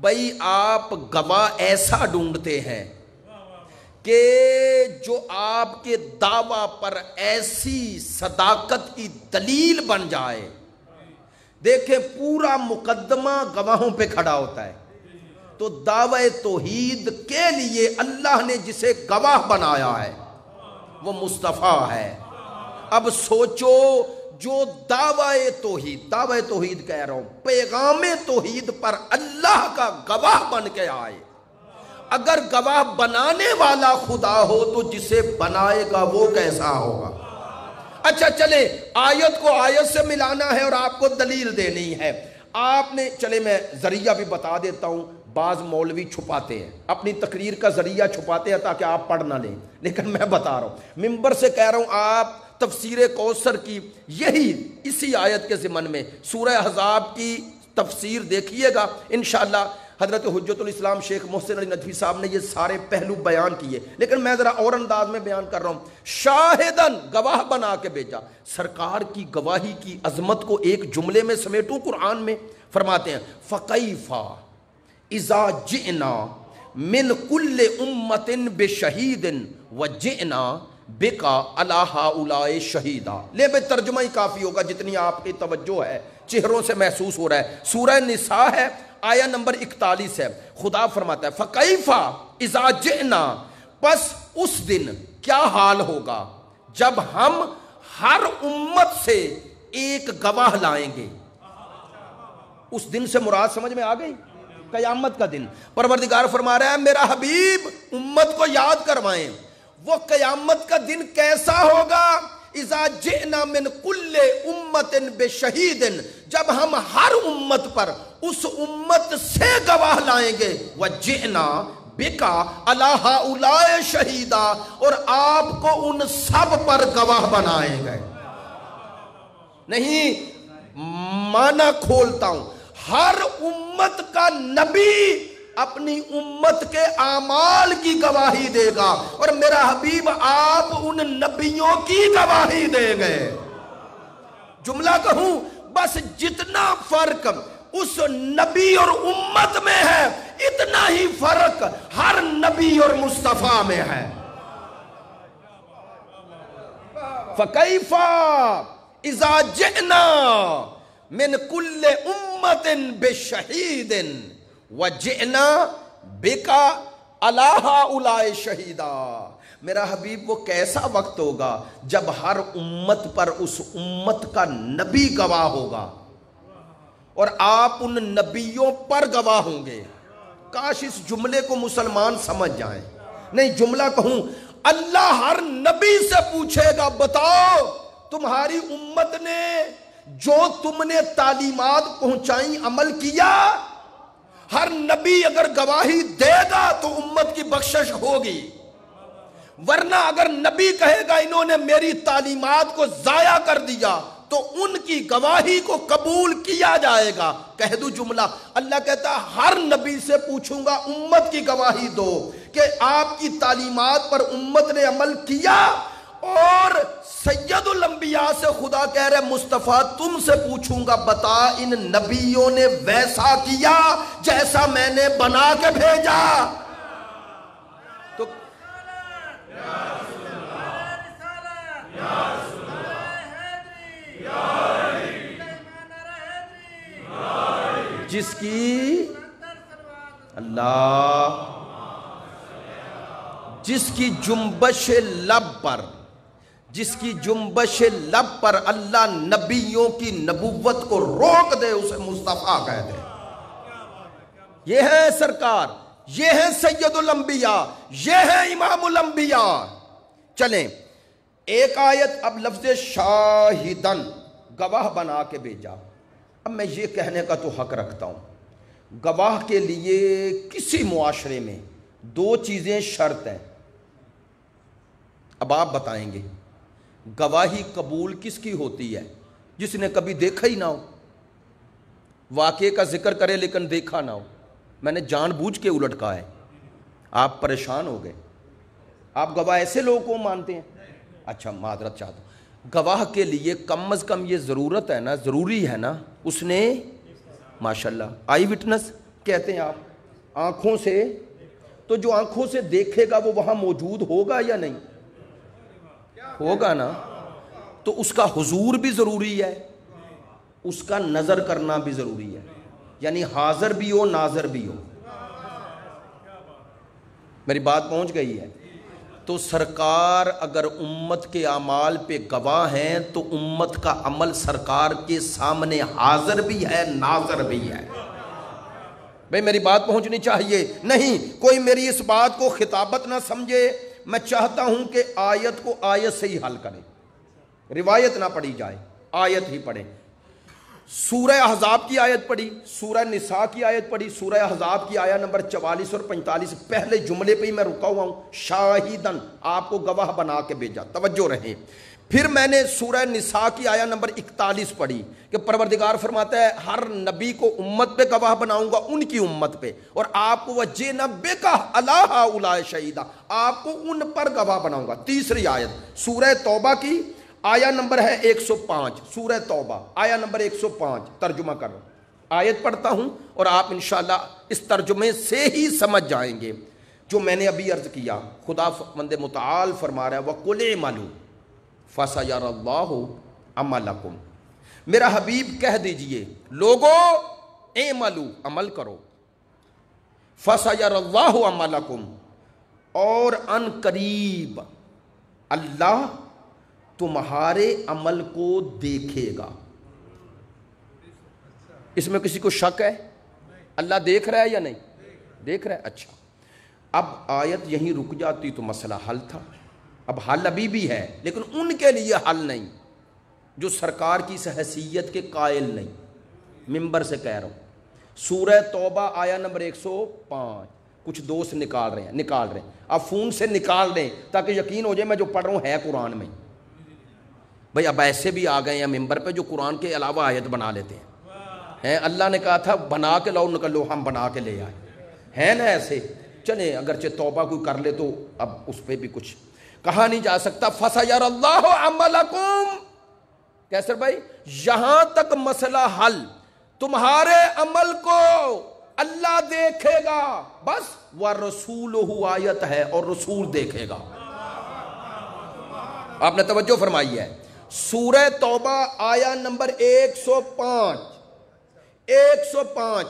بھئی آپ گواہ ایسا ڈھونڈتے ہیں کہ جو آپ کے دعویٰ پر ایسی صداقت کی دلیل بن جائے۔ دیکھیں، پورا مقدمہ گواہوں پہ کھڑا ہوتا ہے، تو دعوی توحید کے لیے اللہ نے جسے گواہ بنایا ہے وہ مصطفیٰ ہے۔ اب سوچو، جو دعوی توحید کہہ رہا ہوں، پیغام توحید پر اللہ کا گواہ بن کے آئے، اگر گواہ بنانے والا خدا ہو تو جسے بنائے گا وہ کیسا ہوگا؟ اچھا چلے، آیت کو آیت سے ملانا ہے اور آپ کو دلیل دینی ہے۔ آپ نے، چلے میں ذریعہ بھی بتا دیتا ہوں، بعض مولوی چھپاتے ہیں، اپنی تقریر کا ذریعہ چھپاتے ہیں تاکہ آپ پڑھ نہ لیں، لیکن میں بتا رہا ہوں، ممبر سے کہہ رہا ہوں، آپ تفسیر کوثر کی یہی اسی آیت کے ضمن میں سورہ احزاب کی تفسیر دیکھیے گا انشاءاللہ۔ حضرت حجت الاسلام شیخ محسن علی ندوی صاحب نے یہ سارے پہلو بیان کیے، لیکن میں ذرا اور انداز میں بیان کر رہا ہوں۔ شاہدن، گواہ بنا کے بھیجا۔ سرکار کی گواہی کی عظمت کو ایک جملے میں سمیٹوں، قرآن میں فرماتے ہیں، فَكَيْفَ اِذَا جِئْنَا مِنْ كُلِّ أُمَّةٍ بِشَهِيدٍ وَجِئْنَا بِكَ عَلَىٰ هَٰؤُلَاءِ شَهِيدًا۔ لے بے ترجمہ ہی کافی ہوگا، جتنی آپ کی توجہ ہے، چہروں سے محسوس ہو رہا ہے۔ سورہ نساء ہے، آیا نمبر 41 ہے۔ خدا فرماتا ہے، فَكَيْفَ اِذَا جِئْنَا، پس اس دن کیا حال ہوگا جب ہم ہر امت سے ایک گواہ لائیں گے. اس دن سے مراد سمجھ میں آ گئی؟ قیامت کا دن. پروردگار فرما رہا ہے میرا حبیب امت کو یاد کروائیں وہ قیامت کا دن کیسا ہوگا. اذا جئنا من کل امت بشہید، جب ہم ہر امت پر اس امت سے گواہ لائیں گے. وجئنا بکا علی ہؤلاء شہیدا، اور آپ کو ان سب پر گواہ بنائیں گے. نہیں، معنی کھولتا ہوں، ہر امت کا نبی اپنی امت کے اعمال کی گواہی دے گا، اور میرا حبیب آپ ان نبیوں کی گواہی دیں گے. جملہ کہوں، بس جتنا فرق اس نبی اور امت میں ہے اتنا ہی فرق ہر نبی اور مصطفیٰ میں ہے. فَكَيْفَ إِذَا جِئْنَا مِنْ كُلِّ أُمَّةٍ بِشَهِيدٍ وَجِئْنَا بِكَ عَلَىٰ هَؤُلَاءِ شَهِيدًا. میرا حبیب وہ کیسا وقت ہوگا جب ہر امت پر اس امت کا نبی گواہ ہوگا اور آپ ان نبیوں پر گواہ ہوں گے. کاش اس جملے کو مسلمان سمجھ جائیں. نہیں، جملہ کہوں، اللہ ہر نبی سے پوچھے گا بتاؤ تمہاری امت نے جو تم نے تعلیمات پہنچائیں عمل کیا؟ ہر نبی اگر گواہی دے گا تو امت کی بخشش ہوگی، ورنہ اگر نبی کہے گا انہوں نے میری تعلیمات کو ضائع کر دیا تو ان کی گواہی کو قبول کیا جائے گا. کہہ دوں جملہ، اللہ کہتا ہر نبی سے پوچھوں گا امت کی گواہی دو کہ آپ کی تعلیمات پر امت نے عمل کیا. اور سید الانبیاء سے خدا کہہ رہے مصطفیٰ تم سے پوچھوں گا بتا ان نبیوں نے ویسا کیا جیسا میں نے بنا کے بھیجا. تو جس کی اللہ جس کی جنبش لب پر اللہ نبیوں کی نبوت کو روک دے اسے مصطفیٰ کہہ دے. یہ ہے سرکار، یہ ہے سید الانبیاء، یہ ہے امام الانبیاء. چلیں ایک آیت، اب لفظ شاہدن گواہ بنا کے بھیجا. اب میں یہ کہنے کا تو حق رکھتا ہوں گواہ کے لیے کسی معاشرے میں دو چیزیں شرط ہیں. اب آپ بتائیں گے گواہی قبول کس کی ہوتی ہے؟ جس نے کبھی دیکھا ہی نہ ہو، واقعے کا ذکر کرے لیکن دیکھا نہ ہو. میں نے جان بوجھ کے الٹ کہا ہے، آپ پریشان ہو گئے. آپ گواہ ایسے لوگوں کو مانتے ہیں؟ اچھا معذرت چاہتا ہوں. گواہ کے لیے کم از کم یہ ضرورت ہے نا، ضروری ہے نا، اس نے ماشاءاللہ آئی وٹنس کہتے ہیں آپ، آنکھوں سے. تو جو آنکھوں سے دیکھے گا وہ وہاں موجود ہوگا یا نہیں ہوگا نا؟ تو اس کا حضور بھی ضروری ہے، اس کا نظر کرنا بھی ضروری ہے، یعنی حاضر بھی ہو ناظر بھی ہو. میری بات پہنچ گئی ہے؟ تو سرکار اگر امت کے اعمال پہ گواہ ہیں تو امت کا عمل سرکار کے سامنے حاضر بھی ہے ناظر بھی ہے. بھئی میری بات پہنچنی چاہیے. نہیں کوئی میری اس بات کو خطابت نہ سمجھے. میں چاہتا ہوں کہ آیت کو آیت سے ہی حل کریں، روایت نہ پڑھی جائے، آیت ہی پڑھیں. سورہ احزاب کی آیت پڑھی، سورہ نساء کی آیت پڑھی. سورہ احزاب کی آیت نمبر 44 اور 45 پہلے جملے پہ ہی میں رکا ہوا ہوں، شاہدن آپ کو گواہ بنا کے بھیجا. توجہ رہیں. پھر میں نے سورہ نساء کی آیت نمبر 41 پڑھی کہ پروردگار فرماتا ہے ہر نبی کو امت پہ گواہ بناؤں گا، ان کی امت پہ، اور آپ کو وجئنا بک علی ہؤلاء شہیدا، آپ کو ان پر گواہ بناؤں گا. تیسری آیت سورہ توبہ کی آیا نمبر ہے 105، سورہ توبہ آیا نمبر 105. ترجمہ کر رہا ہوں، آیت پڑھتا ہوں اور آپ انشاءاللہ اس ترجمے سے ہی سمجھ جائیں گے جو میں نے ابھی عرض کیا. خدا مند متعال فرما رہا ہے وَقُلِ اعْمَلُوا فَسَيَرَى اللَّهُ عَمَلَكُمْ. میرا حبیب کہہ دیجئے لوگو اعملوا عمل کرو، فَسَيَرَى اللَّهُ عَمَلَكُمْ، اور ان قریب اللہ تمہارے عمل کو دیکھے گا۔ اس میں کسی کو شک ہے؟ اللہ دیکھ رہا ہے یا نہیں دیکھ رہا ہے؟ اچھا، اب آیت یہیں رک جاتی تو مسئلہ حل تھا۔ اب حل ابھی بھی ہے، لیکن ان کے لیے حل نہیں جو سرکار کی اس حیثیت کے قائل نہیں۔ ممبر سے کہہ رہا ہوں، سورہ توبہ آیا نمبر 105، کچھ دوست نکال رہے ہیں، آپ فون سے نکال دیں تاکہ یقین ہو جائے میں جو پڑھ رہا ہوں ہے قرآن میں۔ بھئی اب ایسے بھی آ گئے ہیں ممبر پہ جو قرآن کے علاوہ آیت بنا لیتے ہیں۔ اللہ نے کہا تھا بنا کے لاؤ، نکلو، ہم بنا کے لے آئے ہیں نا ایسے۔ چلیں اگرچہ توبہ کوئی کر لے تو اب اس پہ بھی کچھ کہا نہیں جا سکتا۔ فَسَيَرَ اللَّهُ عَمَلَكُمْ، کیسر بھائی یہاں تک مسئلہ حل، تمہارے عمل کو اللہ دیکھے گا بس، وَرَسُولُهُ آیت ہے اور رسول دیکھے گا۔ آپ نے توجہ فرمائی ہے؟ سورہ توبہ آیا نمبر 105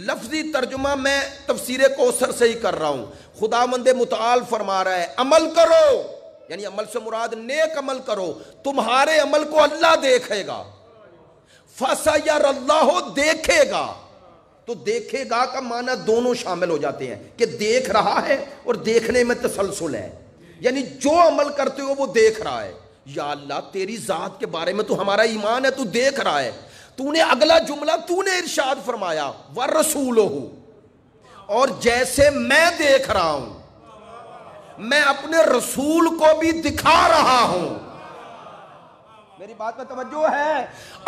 لفظی ترجمہ میں تفسیر کوثر سے ہی کر رہا ہوں۔ خداوند متعال فرما رہا ہے عمل کرو، یعنی عمل سے مراد نیک عمل کرو، تمہارے عمل کو اللہ دیکھے گا۔ فَسَيَرَ اللَّهُ دیکھے گا، تو دیکھے گا کا معنی دونوں شامل ہو جاتے ہیں کہ دیکھ رہا ہے اور دیکھنے میں تسلسل ہے، یعنی جو عمل کرتے ہو وہ دیکھ رہا ہے۔ یا اللہ تیری ذات کے بارے میں تو ہمارا ایمان ہے، تو دیکھ رہا ہے۔ تو نے اگلا جملہ تو نے ارشاد فرمایا وَرَسُولُهُ، اور جیسے میں دیکھ رہا ہوں میں اپنے رسول کو بھی دکھا رہا ہوں۔ میری بات میں توجہ ہے؟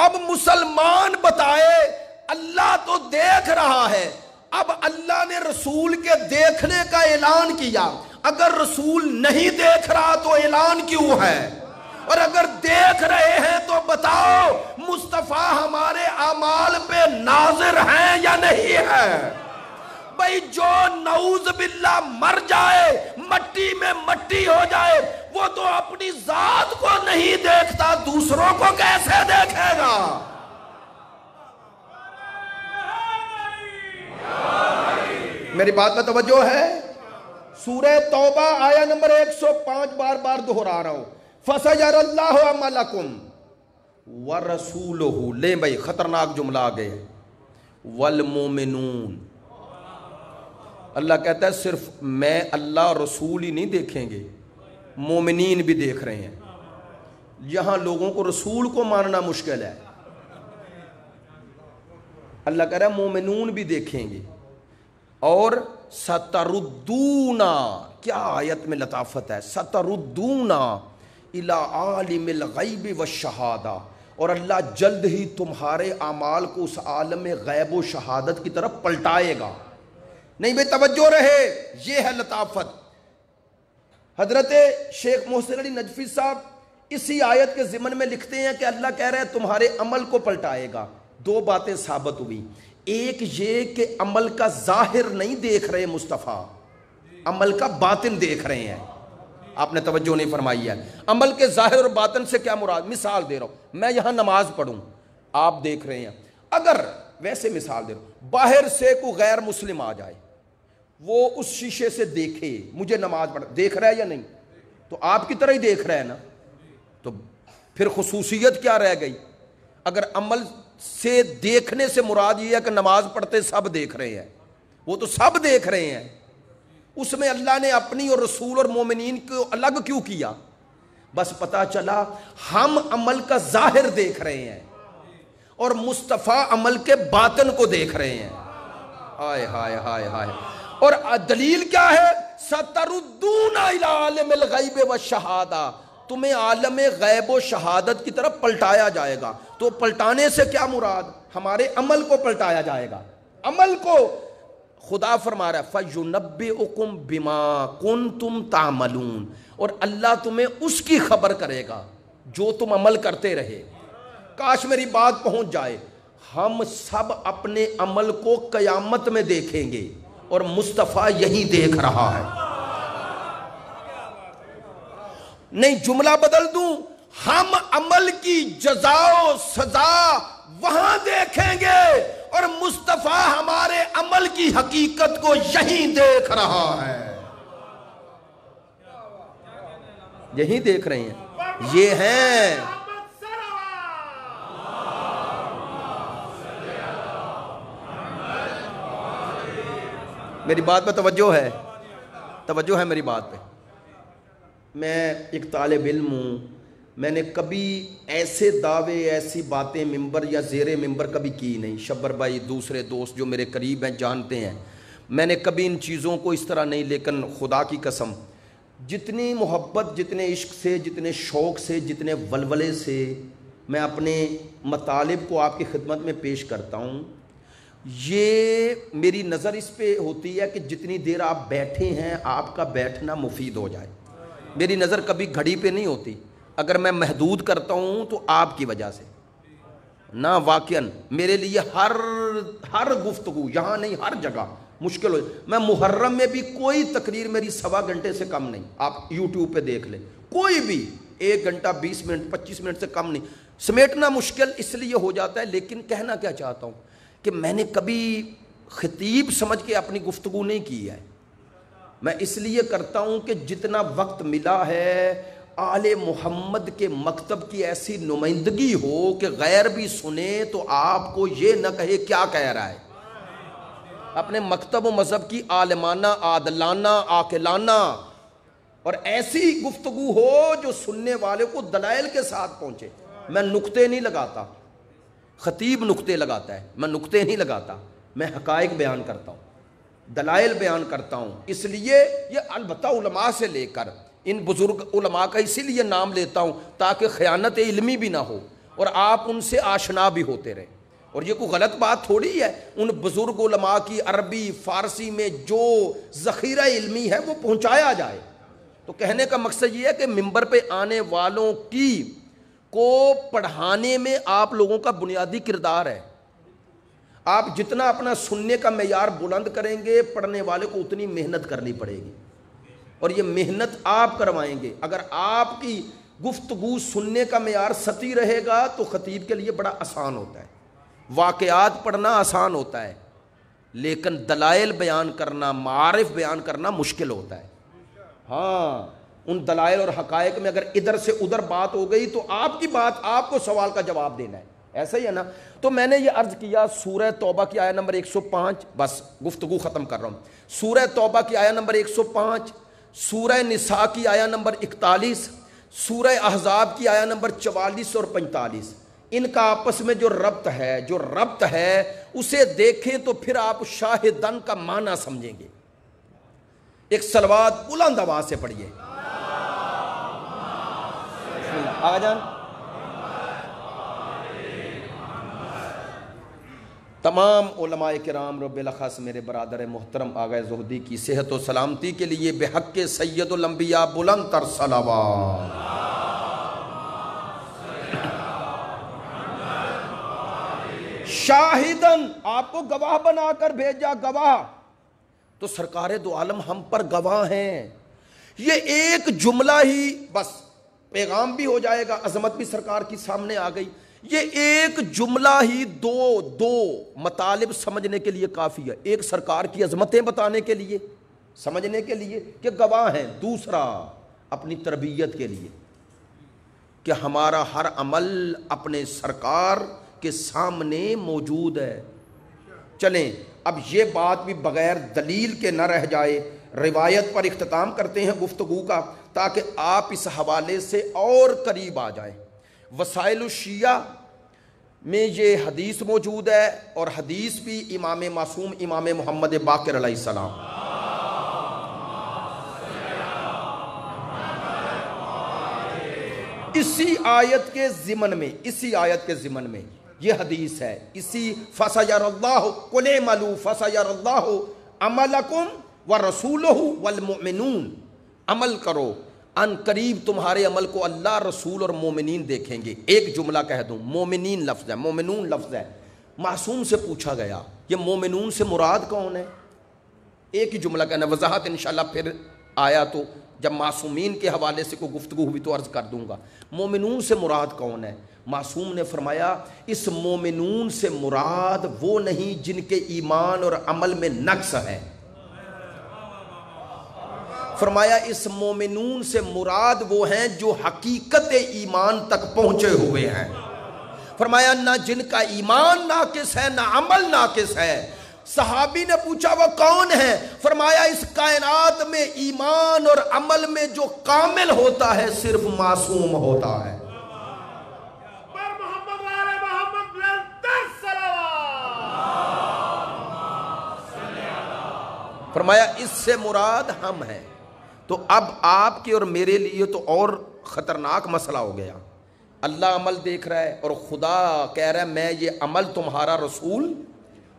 اب مسلمان بتائے اللہ تو دیکھ رہا ہے، اب اللہ نے رسول کے دیکھنے کا اعلان کیا، اگر رسول نہیں دیکھ رہا تو اعلان کیوں ہے؟ اور اگر دیکھ رہے ہیں تو بتاؤ مصطفیٰ ہمارے اعمال پہ ناظر ہیں یا نہیں ہے؟ بھئی جو نعوذ باللہ مر جائے، مٹی میں مٹی ہو جائے، وہ تو اپنی ذات کو نہیں دیکھتا، دوسروں کو کیسے دیکھے گا؟ میری بات میں توجہ ہے؟ سورہ توبہ آیا نمبر 105 بار بار دہرا رہا ہوں۔ فَسَيَرَ اللَّهُ عَمَلَكُمْ وَرَسُولُهُ، لیں بھائی خطرناک جملہ آ گئے، وَالْمُؤْمِنُونَ، اللہ کہتا ہے صرف میں اللہ رسول ہی نہیں دیکھیں گے، مومنین بھی دیکھ رہے ہیں۔ یہاں لوگوں کو رسول کو ماننا مشکل ہے، اللہ کہہ رہا ہے مومنون بھی دیکھیں گے۔ اور سَتَرُدُّونَ، کیا آیت میں لطافت ہے، سَتَرُدُّونَ اِلَىٰ عَالِمِ الْغَيْبِ وَالشَّهَادَةِ، اور اللہ جلد ہی تمہارے اعمال کو اس عالم غیب و شہادت کی طرف پلٹائے گا۔ نہیں بھئی توجہ رہے، یہ ہے لطافت۔ حضرت شیخ محسن علی نجفی صاحب اسی آیت کے ضمن میں لکھتے ہیں کہ اللہ کہہ رہے ہیں تمہارے عمل کو پلٹائے گا۔ دو باتیں ثابت ہوئی، ایک یہ کہ عمل کا ظاہر نہیں دیکھ رہے مصطفیٰ، عمل کا باطن دیکھ رہے ہیں۔ آپ نے توجہ نہیں فرمائی ہے؟ عمل کے ظاہر اور باطن سے کیا مراد؟ مثال دے رہا ہوں، میں یہاں نماز پڑھوں، آپ دیکھ رہے ہیں، اگر ویسے مثال دے رہا ہوں، باہر سے کوئی غیر مسلم آ جائے، وہ اس شیشے سے دیکھے مجھے نماز پڑھ، دیکھ رہا ہے یا نہیں؟ تو آپ کی طرح ہی دیکھ رہا ہے نا، تو پھر خصوصیت کیا رہ گئی؟ اگر عمل سے دیکھنے سے مراد یہ ہے کہ نماز پڑھتے سب دیکھ رہے ہیں، وہ تو سب دیکھ رہے ہیں، اس میں اللہ نے اپنی اور رسول اور مومنین کو الگ کیوں کیا؟ بس پتا چلا ہم عمل کا ظاہر دیکھ رہے ہیں اور مصطفیٰ عمل کے باطن کو دیکھ رہے ہیں۔ ہائے ہائے ہائے ہائے، اور دلیل کیا ہے؟ سَتَرُدُّونَ إِلَىٰ عَالِمِ الْغَيْبِ وَالشَّهَادَةِ، تمہیں عالم غیب و شہادت کی طرف پلٹایا جائے گا۔ تو پلٹانے سے کیا مراد؟ ہمارے عمل کو پلٹایا جائے گا، عمل کو۔ خدا فرما رہا ہے فَيُنَبِّئُكُم بِمَا كُنتُمْ تَعْمَلُونَ، اور اللہ تمہیں اس کی خبر کرے گا جو تم عمل کرتے رہے۔ کاش میری بات پہنچ جائے، ہم سب اپنے عمل کو قیامت میں دیکھیں گے اور مصطفیٰ یہی دیکھ رہا ہے۔ نہیں جملہ بدل دوں، ہم عمل کی جزا و سزا وہاں دیکھیں گے اور مصطفیٰ ہمارے عمل کی حقیقت کو یہیں دیکھ رہا ہے، یہیں دیکھ رہے ہیں۔ یہ ہیں میری بات پہ توجہ ہے میری بات پہ. میں ایک طالب علم ہوں. میں نے کبھی ایسے دعوے ایسی باتیں ممبر یا زیر ممبر کبھی کی نہیں. شبر بھائی دوسرے دوست جو میرے قریب ہیں جانتے ہیں میں نے کبھی ان چیزوں کو اس طرح نہیں. لیکن خدا کی قسم جتنی محبت جتنے عشق سے جتنے شوق سے جتنے ولولے سے میں اپنے مطالب کو آپ کی خدمت میں پیش کرتا ہوں, یہ میری نظر اس پہ ہوتی ہے کہ جتنی دیر آپ بیٹھے ہیں آپ کا بیٹھنا مفید ہو جائے. میری نظر کبھی گھڑی پہ نہیں ہوتی. اگر میں محدود کرتا ہوں تو آپ کی وجہ سے نہ, واقعاً میرے لیے ہر گفتگو یہاں نہیں ہر جگہ مشکل ہو. میں محرم میں بھی کوئی تقریر میری 1.25 گھنٹے سے کم نہیں. آپ یوٹیوب پہ دیکھ لیں, کوئی بھی 1 گھنٹہ 20 منٹ 25 منٹ سے کم نہیں. سمیٹنا مشکل اس لیے ہو جاتا ہے. لیکن کہنا کیا چاہتا ہوں کہ میں نے کبھی خطیب سمجھ کے اپنی گفتگو نہیں کی ہے. میں اس لیے کرتا ہوں کہ جتنا وقت ملا ہے آل محمد کے مکتب کی ایسی نمائندگی ہو کہ غیر بھی سنے تو آپ کو یہ نہ کہے کیا کہہ رہا ہے. اپنے مکتب و مذہب کی عالمانہ عادلانہ عاقلانہ اور ایسی گفتگو ہو جو سننے والے کو دلائل کے ساتھ پہنچے. میں نقطے نہیں لگاتا, خطیب نقطے لگاتا ہے, میں نقطے نہیں لگاتا. میں حقائق بیان کرتا ہوں, دلائل بیان کرتا ہوں. اس لیے یہ البتہ علماء سے لے کر ان بزرگ علماء کا اسی لیے نام لیتا ہوں تاکہ خیانت علمی بھی نہ ہو اور آپ ان سے آشنا بھی ہوتے رہیں. اور یہ کوئی غلط بات تھوڑی ہے, ان بزرگ علماء کی عربی فارسی میں جو ذخیرہ علمی ہے وہ پہنچایا جائے. تو کہنے کا مقصد یہ ہے کہ ممبر پہ آنے والوں کی کو پڑھانے میں آپ لوگوں کا بنیادی کردار ہے. آپ جتنا اپنا سننے کا معیار بلند کریں گے پڑھنے والے کو اتنی محنت کرنی پڑے گی, اور یہ محنت آپ کروائیں گے. اگر آپ کی گفتگو سننے کا معیار سطحی رہے گا تو خطیب کے لیے بڑا آسان ہوتا ہے. واقعات پڑھنا آسان ہوتا ہے لیکن دلائل بیان کرنا معارف بیان کرنا مشکل ہوتا ہے. ہاں, ان دلائل اور حقائق میں اگر ادھر سے ادھر بات ہو گئی تو آپ کی بات آپ کو سوال کا جواب دینا ہے. ایسا ہی ہے نا. تو میں نے یہ عرض کیا سورہ توبہ کی آیت نمبر 105, بس گفتگو ختم کر رہا ہوں. سورہ توبہ کی آیت نمبر 105, سورہ نساء کی آیت نمبر 41, سورہ احزاب کی آیت نمبر 44 اور 45, ان کا آپس میں جو ربط ہے اسے دیکھیں تو پھر آپ شاہدن کا معنی سمجھیں گے. ایک صلوات بلند آواز سے پڑھیے. آ جان. تمام علماء کرام رب الاخص میرے برادر محترم آغا زہدی کی صحت و سلامتی کے لیے بحق سید الانبیاء بلند تر صلوات. شاہدن, آپ کو گواہ بنا کر بھیجا. گواہ تو سرکار دو عالم ہم پر گواہ ہیں. یہ ایک جملہ ہی بس پیغام بھی ہو جائے گا, عظمت بھی سرکار کی سامنے آ گئی. یہ ایک جملہ ہی دو مطالب سمجھنے کے لیے کافی ہے. ایک سرکار کی عظمتیں بتانے کے لیے, سمجھنے کے لیے کہ گواہ ہیں. دوسرا اپنی تربیت کے لیے کہ ہمارا ہر عمل اپنے سرکار کے سامنے موجود ہے. چلیں اب یہ بات بھی بغیر دلیل کے نہ رہ جائے, روایت پر اختتام کرتے ہیں گفتگو کا تاکہ آپ اس حوالے سے اور قریب آ جائیں. وسائل الشیعہ میں یہ حدیث موجود ہے اور حدیث بھی امام معصوم امام محمد باقر علیہ السلام اسی آیت کے ضمن میں یہ حدیث ہے. اسی فَسَيَرَ اللَّهُ قُلِ اعْمَلُوا فَسَيَرَ اللَّهُ عَمَلَكُمْ وَرَسُولُهُ وَالْمُؤْمِنُونَ, عمل کرو ان قریب تمہارے عمل کو اللہ رسول اور مومنین دیکھیں گے. ایک جملہ کہہ دوں, مومنین لفظ ہے, مومنون لفظ ہے. معصوم سے پوچھا گیا یہ مومنون سے مراد کون ہے؟ ایک ہی جملہ کہنا, وضاحت انشاءاللہ پھر آیا تو جب معصومین کے حوالے سے کوئی گفتگو ہوئی تو عرض کر دوں گا. مومنون سے مراد کون ہے؟ معصوم نے فرمایا اس مومنون سے مراد وہ نہیں جن کے ایمان اور عمل میں نقص ہے. فرمایا اس مومنون سے مراد وہ ہیں جو حقیقت ایمان تک پہنچے ہوئے ہیں۔ فرمایا نہ جن کا ایمان ناقص ہے نہ عمل ناقص ہے۔ صحابی نے پوچھا وہ کون ہے؟ فرمایا اس کائنات میں ایمان اور عمل میں جو کامل ہوتا ہے صرف معصوم ہوتا ہے۔ فرمایا اس سے مراد ہم ہیں۔ تو اب آپ کے اور میرے لیے تو اور خطرناک مسئلہ ہو گیا۔ اللہ عمل دیکھ رہا ہے اور خدا کہہ رہا ہے میں یہ عمل تمہارا رسول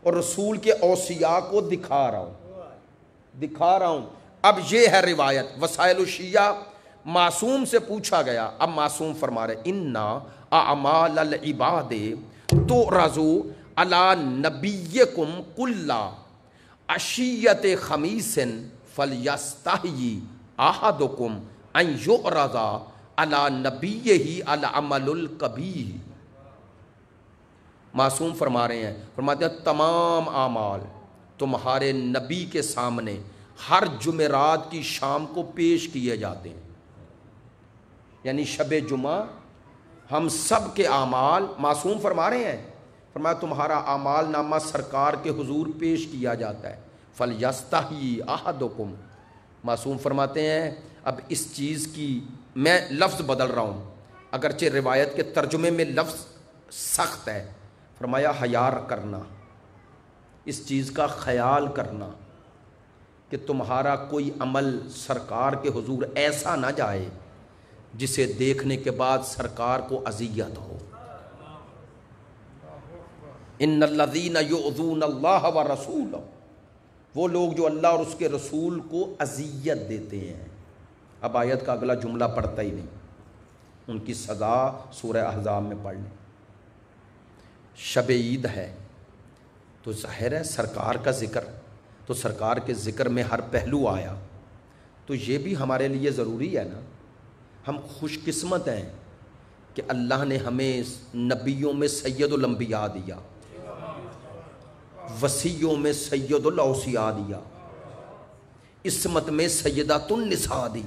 اور رسول کے اوصیاء کو دکھا رہا ہوں۔ اب یہ ہے روایت وسائل الشیعہ، معصوم سے پوچھا گیا، اب معصوم فرما رہے انا اعمال العباد تعرض علی نبیکم کل عشیت خمیس فلیستحیی احدکم ان یعرض علی نبیہ العمل القبیح۔ معصوم فرما رہے ہیں، فرماتے ہیں تمام اعمال تمہارے نبی کے سامنے ہر جمعرات کی شام کو پیش کیے جاتے ہیں، یعنی شب جمعہ ہم سب کے اعمال، معصوم فرما رہے ہیں، فرمایا تمہارا اعمال نامہ سرکار کے حضور پیش کیا جاتا ہے۔ فَلْيَسْتَحْيِ أَحَدُكُمْ، معصوم فرماتے ہیں اب اس چیز کی میں لفظ بدل رہا ہوں، اگرچہ روایت کے ترجمے میں لفظ سخت ہے، فرمایا حیا کرنا، اس چیز کا خیال کرنا کہ تمہارا کوئی عمل سرکار کے حضور ایسا نہ جائے جسے دیکھنے کے بعد سرکار کو اذیت ہو۔ ان الذین یؤذون اللہ ورسولہ، وہ لوگ جو اللہ اور اس کے رسول کو اذیت دیتے ہیں۔ اب آیت کا اگلا جملہ پڑھتا ہی نہیں، ان کی سزا سورہ احزاب میں پڑھ لیں۔ شب عید ہے تو ظاہر ہے سرکار کا ذکر، تو سرکار کے ذکر میں ہر پہلو آیا، تو یہ بھی ہمارے لیے ضروری ہے نا۔ ہم خوش قسمت ہیں کہ اللہ نے ہمیں نبیوں میں سید الانبیاء دیا، وصیوں میں سید الاوصیاء دیا، عصمت میں سیدۃ النساء دی،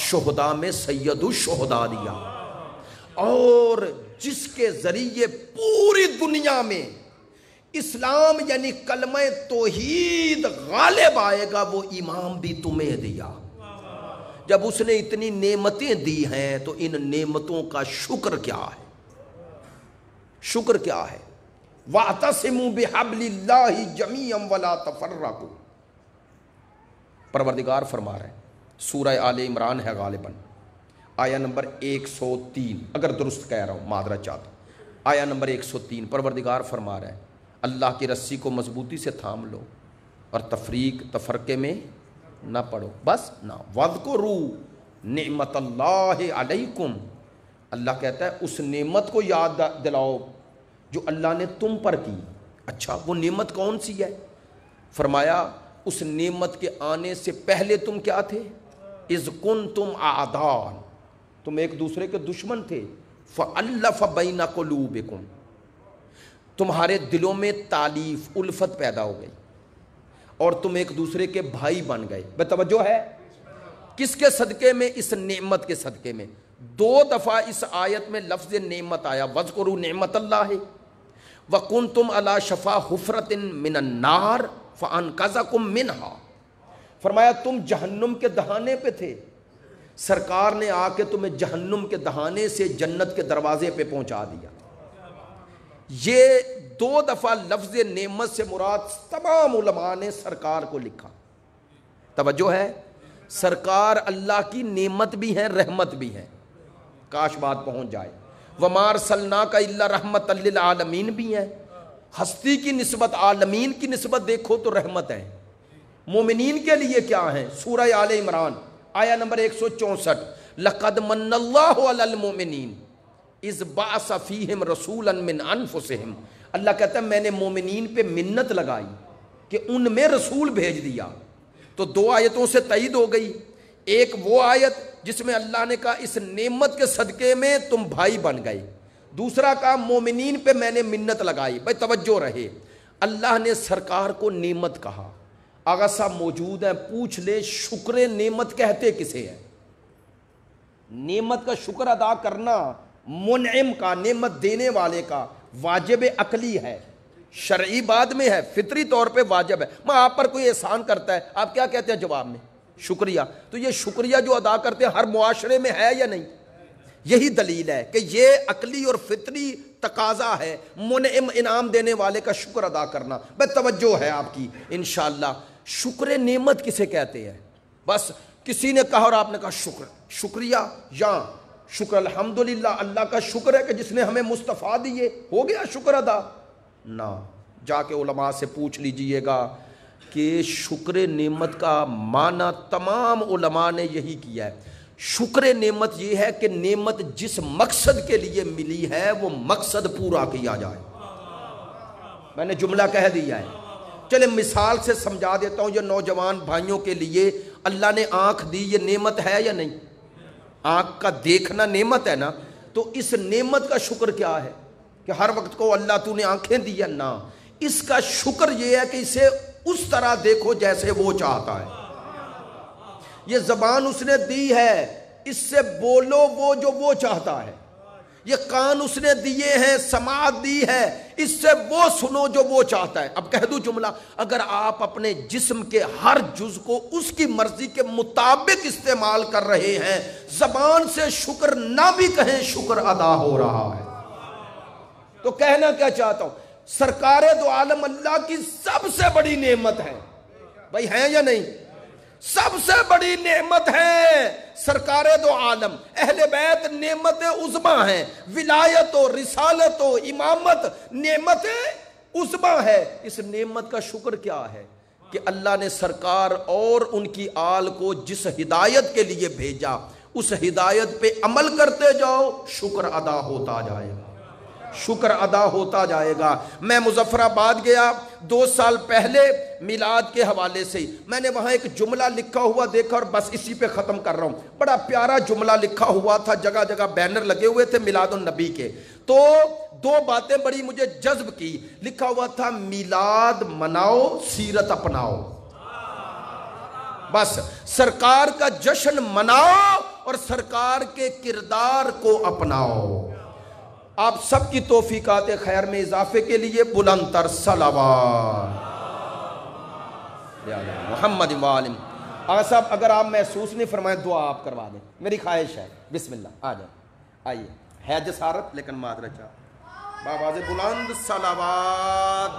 شہداء میں سید الشہداء دیا، اور جس کے ذریعے پوری دنیا میں اسلام یعنی کلمہ توحید غالب آئے گا، وہ امام بھی تمہیں دیا۔ جب اس نے اتنی نعمتیں دی ہیں تو ان نعمتوں کا شکر کیا ہے؟ شکر کیا ہے؟ وَاعْتَصِمُوا بِحَبْلِ اللَّهِ جَمِيعًا وَلَا تَفَرَّقُوا۔ پروردگار فرما رہے ہیں، سورہ آل عمران ہے غالباً، آیا نمبر 103، اگر درست کہہ رہا ہوں معذرت چاہتا ہوں، آیا نمبر 103۔ پروردگار فرما رہے ہیں اللہ کی رسی کو مضبوطی سے تھام لو اور تفرقے میں نہ پڑو، بس نہ۔ وَاذْكُرُوا نِعْمَتَ اللَّهِ عَلَيْكُمْ، اللہ کہتا ہے اس نعمت کو یاد دلاؤ جو اللہ نے تم پر کی۔ اچھا وہ نعمت کون سی ہے؟ فرمایا اس نعمت کے آنے سے پہلے تم کیا تھے؟ اذ کنتم اعداء، تم ایک دوسرے کے دشمن تھے، فألف بین قلوبکم، تمہارے دلوں میں تالیف الفت پیدا ہو گئی اور تم ایک دوسرے کے بھائی بن گئے۔ بے توجہ ہے کس کے صدقے میں؟ اس نعمت کے صدقے میں۔ 2 دفعہ اس آیت میں لفظ نعمت آیا، وَاذْكُرُوا نِعْمَتَ اللَّهِ وَكُنْتُمْ عَلَى شَفَا حُفْرَةٍ مِّنَ النَّارِ فَأَنْقَذَكُم مِّنْهَا، فرمایا تم جہنم کے دہانے پہ تھے، سرکار نے آ کے تمہیں جہنم کے دہانے سے جنت کے دروازے پہ پہنچا دیا۔ یہ 2 دفعہ لفظ نعمت سے مراد تمام علماء نے سرکار کو لکھا۔ توجہ ہے، سرکار اللہ کی نعمت بھی ہیں، رحمت بھی ہیں، کاش بات پہنچ جائے۔ وَمَا أَرْسَلْنَاكَ إِلَّا رَحْمَةً لِّلْعَالَمِينَ بھی ہیں، ہستی کی نسبت، عالمین کی نسبت دیکھو تو رحمت ہے۔ مومنین کے لیے کیا ہیں؟ سورہ آل عمران آیا نمبر 164، لَقَدْ مَنَّ اللَّهُ عَلَى الْمُؤْمِنِينَ اِذْ بَعَثَ فِيهِمْ رَسُولًا مِّنْ أَنفُسِهِمْ، اللہ کہتا ہے میں نے مومنین پہ منت لگائی کہ ان میں رسول بھیج دیا۔ تو 2 آیتوں سے تائید ہو گئی، ایک وہ آیت جس میں اللہ نے کہا اس نعمت کے صدقے میں تم بھائی بن گئے، دوسرا کہا مومنین پہ میں نے منت لگائی۔ بھائی توجہ رہے، اللہ نے سرکار کو نعمت کہا، آغا صاحب موجود ہیں، پوچھ لے شکر نعمت کہتے کسے ہیں؟ نعمت کا شکر ادا کرنا منعم کا، نعمت دینے والے کا واجب عقلی ہے، شرعی بعد میں ہے، فطری طور پہ واجب ہے۔ میں آپ پر کوئی احسان کرتا ہے، آپ کیا کہتے ہیں جواب میں؟ شکریہ۔ تو یہ شکریہ جو ادا کرتے ہیں ہر معاشرے میں ہے یا نہیں؟ یہی دلیل ہے کہ یہ عقلی اور فطری تقاضا ہے منعم انعام دینے والے کا شکر ادا کرنا۔ بے توجہ ہے آپ کی انشاءاللہ۔ شکر نعمت کسے کہتے ہیں؟ بس کسی نے کہا اور آپ نے کہا شکریہ یا شکر، الحمدللہ اللہ کا شکر ہے کہ جس نے ہمیں مصطفیٰ دیے، ہو گیا شکر ادا؟ نہ، جا کے علماء سے پوچھ لیجئے گا کہ شکر نعمت کا معنی تمام علماء نے یہی کیا ہے۔ شکر نعمت یہ ہے کہ نعمت جس مقصد کے لیے ملی ہے وہ مقصد پورا کیا جائے۔ میں نے جملہ کہہ دیا ہے، چلے مثال سے سمجھا دیتا ہوں۔ یہ نوجوان بھائیوں کے لیے اللہ نے آنکھ دی، یہ نعمت ہے یا نہیں؟ آنکھ کا دیکھنا نعمت ہے نا، تو اس نعمت کا شکر کیا ہے کہ ہر وقت کو اللہ تو نے آنکھیں دی ہے؟ نہ، اس کا شکر یہ ہے کہ اسے اس طرح دیکھو جیسے وہ چاہتا ہے۔ یہ زبان اس نے دی ہے، اس سے بولو وہ جو وہ چاہتا ہے۔ یہ کان اس نے دیے ہیں، سماعت دی ہے، اس سے وہ سنو جو وہ چاہتا ہے۔ اب کہہ دوں جملہ، اگر آپ اپنے جسم کے ہر جز کو اس کی مرضی کے مطابق استعمال کر رہے ہیں، زبان سے شکر نہ بھی کہیں شکر ادا ہو رہا ہے۔ تو کہنا کیا چاہتا ہوں، سرکار دو عالم اللہ کی سب سے بڑی نعمت ہے، بھائی ہیں یا نہیں؟ سب سے بڑی نعمت ہے سرکار دو عالم، اہل بیت نعمت عظما ہے، ولایت و رسالت و امامت نعمت عظما ہے۔ اس نعمت کا شکر کیا ہے کہ اللہ نے سرکار اور ان کی آل کو جس ہدایت کے لیے بھیجا، اس ہدایت پہ عمل کرتے جاؤ، شکر ادا ہوتا جائے گا، شکر ادا ہوتا جائے گا۔ میں مظفر آباد گیا 2 سال پہلے میلاد کے حوالے سے، میں نے وہاں ایک جملہ لکھا ہوا دیکھا اور بس اسی پہ ختم کر رہا ہوں۔ بڑا پیارا جملہ لکھا ہوا تھا، جگہ جگہ بینر لگے ہوئے تھے میلاد النبی کے، تو 2 باتیں بڑی مجھے جذب کی۔ لکھا ہوا تھا میلاد مناؤ، سیرت اپناؤ۔ بس سرکار کا جشن مناؤ اور سرکار کے کردار کو اپناؤ۔ آپ سب کی توفیقات خیر میں اضافے کے لیے بلند تر صلوات محمد وآلہ۔ آقا صاحب اگر آپ محسوس نہیں فرمائیں دعا آپ کروا دیں، میری خواہش ہے۔ بسم اللہ، آ جائیں، آئیے، ہے جسارت لیکن معذرت چاہ بآواز بلند صلوات۔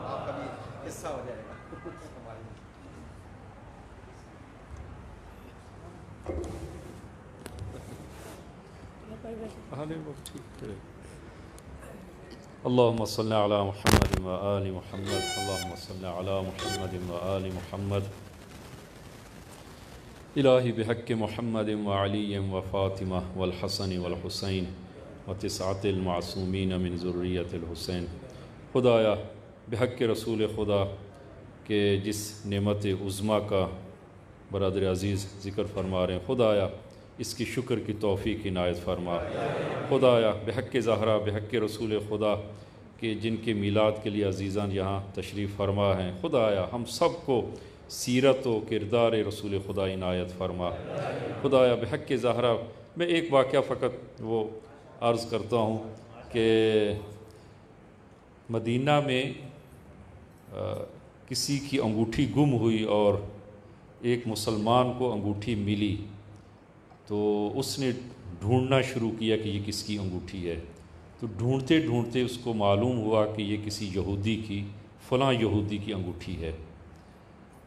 آپ کا بھی حصہ ہو جائے گا۔ اللهم صل على محمد وآل محمد، اللهم صل على محمد وآل محمد، إلهي بحق محمد وعلي وفاطمة والحسن والحسين وتسعة المعصومين من ذرية الحسين۔ خدایا بحق رسول خدا کہ جس نعمت عظمیٰ کا برادر عزیز ذکر فرما رہے ہیں، خدایا اس کی شکر کی توفیق عنایت فرما۔ خدایا بحق زہرا، بحق رسول خدا کہ جن کے میلاد کے لیے عزیزان یہاں تشریف فرما ہیں، خدایا ہم سب کو سیرت و کردار رسول خدا عنایت فرما۔ خدایا بحق زہرا، میں ایک واقعہ فقط وہ عرض کرتا ہوں کہ مدینہ میں کسی کی انگوٹھی گم ہوئی اور ایک مسلمان کو انگوٹھی ملی، تو اس نے ڈھونڈنا شروع کیا کہ یہ کس کی انگوٹھی ہے، تو ڈھونڈتے ڈھونڈتے اس کو معلوم ہوا کہ یہ کسی یہودی کی، فلاں یہودی کی انگوٹھی ہے۔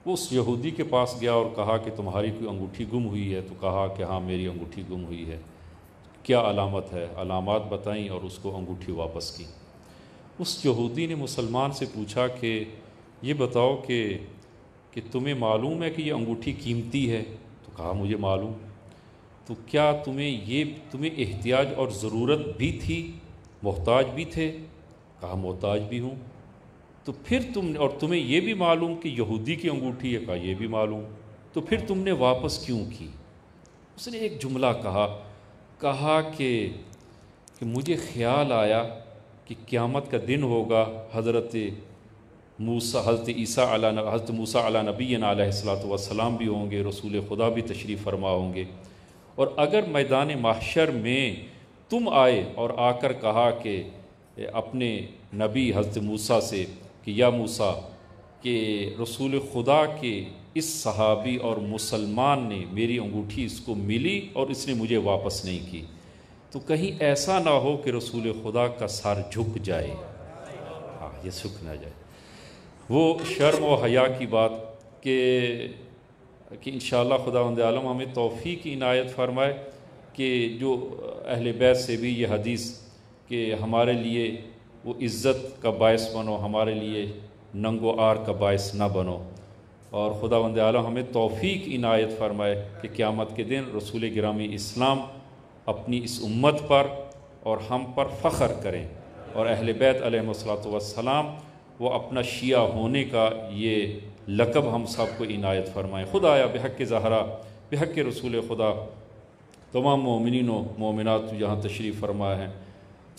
وہ اس یہودی کے پاس گیا اور کہا کہ تمہاری کوئی انگوٹھی گم ہوئی ہے؟ تو کہا کہ ہاں میری انگوٹھی گم ہوئی ہے۔ کیا علامت ہے؟ علامات بتائیں اور اس کو انگوٹھی واپس کی۔ اس یہودی نے مسلمان سے پوچھا کہ یہ بتاؤ کہ تمہیں معلوم ہے کہ یہ انگوٹھی قیمتی ہے؟ تو کہا مجھے معلوم۔ تو کیا تمہیں احتیاج اور ضرورت بھی تھی، محتاج بھی تھے؟ کہا محتاج بھی ہوں۔ تو پھر تمہیں یہ بھی معلوم کہ یہودی کی انگوٹھی ہے؟ کہا یہ بھی معلوم۔ تو پھر تم نے واپس کیوں کی؟ اس نے ایک جملہ کہا کہ مجھے خیال آیا کہ قیامت کا دن ہوگا، حضرت موسیٰ، حضرت موسیٰ علیہ نبینا علیہ الصلوۃ والسلام بھی ہوں گے، رسول خدا بھی تشریف فرما ہوں گے، اور اگر میدان محشر میں تم آئے اور آ کر کہا کہ اپنے نبی حضرت موسیٰ سے کہ یا موسیٰ، کہ رسول خدا کے اس صحابی اور مسلمان نے میری انگوٹھی اس کو ملی اور اس نے مجھے واپس نہیں کی، تو کہیں ایسا نہ ہو کہ رسول خدا کا سر جھک جائے، ہاں یہ جھک نہ جائے۔ وہ شرم و حیا کی بات کہ انشاءاللہ خداوند عالم ہمیں توفیق کی عنایت فرمائے کہ جو اہل بیت سے بھی یہ حدیث کہ ہمارے لیے وہ عزت کا باعث بنو، ہمارے لیے ننگ و عار کا باعث نہ بنو، اور خداوند عالم ہمیں توفیق عنایت فرمائے کہ قیامت کے دن رسول گرامی اسلام اپنی اس امت پر اور ہم پر فخر کریں، اور اہل بیت علیہم الصلوۃ والسلام وہ اپنا شیعہ ہونے کا یہ لقب ہم سب کو عنایت فرمائیں۔ خدایا بحق زہرا، بحق رسول خدا، تمام مومنین و مومنات جہاں تشریف فرما ہیں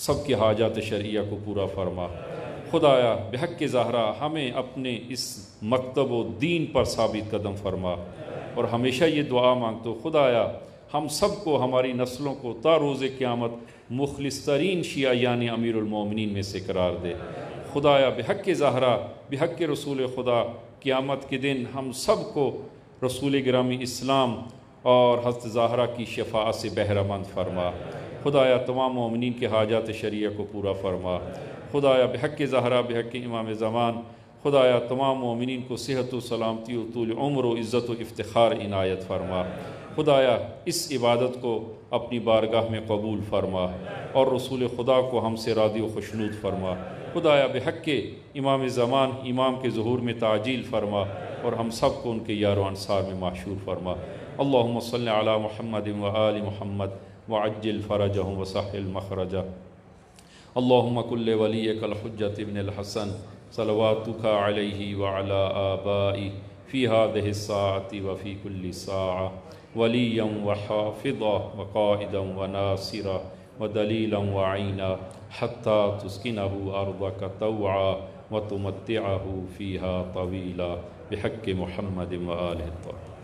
سب کی حاجات شرعیہ کو پورا فرما۔ خدایا بحق زہرا ہمیں اپنے اس مکتب و دین پر ثابت قدم فرما، اور ہمیشہ یہ دعا مانگتو خدایا ہم سب کو، ہماری نسلوں کو تا روز قیامت مخلص ترین شیعہ یعنی امیر المومنین میں سے قرار دے۔ خدایا بحق زہرا، بحق رسول خدا، قیامت کے دن ہم سب کو رسول گرامی اسلام اور حضرت زہرا کی شفاعت سے بہرہ مند فرما۔ خدایا تمام مومنین کے حاجات شرعیہ کو پورا فرما۔ خدایا بحق زہرا، بحق امام زمان، خدایا تمام مومنین کو صحت و سلامتی و طول عمر و عزت و افتخار عنایت فرما۔ خدایا اس عبادت کو اپنی بارگاہ میں قبول فرما، اور رسول خدا کو ہم سے راضی و خشنود فرما۔ خدایا بحق امام زمان، امام کے ظہور میں تعجیل فرما، اور ہم سب کو ان کے یار و انصار میں محشور فرما۔ اللہم صلی علی محمد و آل محمد وعجل فرجہم وسہل مخرجہ۔ اللہم کل ولیک الحجۃ ابن الحسن صلواتک علیہ وعلی آبائی فی هذه الساعة وفی کل ساعة ولیا وحافظا وقائدا وناصرا ودلیلا وعینا حتی تسکنہ ارضک طوعا وتمتعہ فیہا طویلا بحق محمد وآلہ الطاہرین۔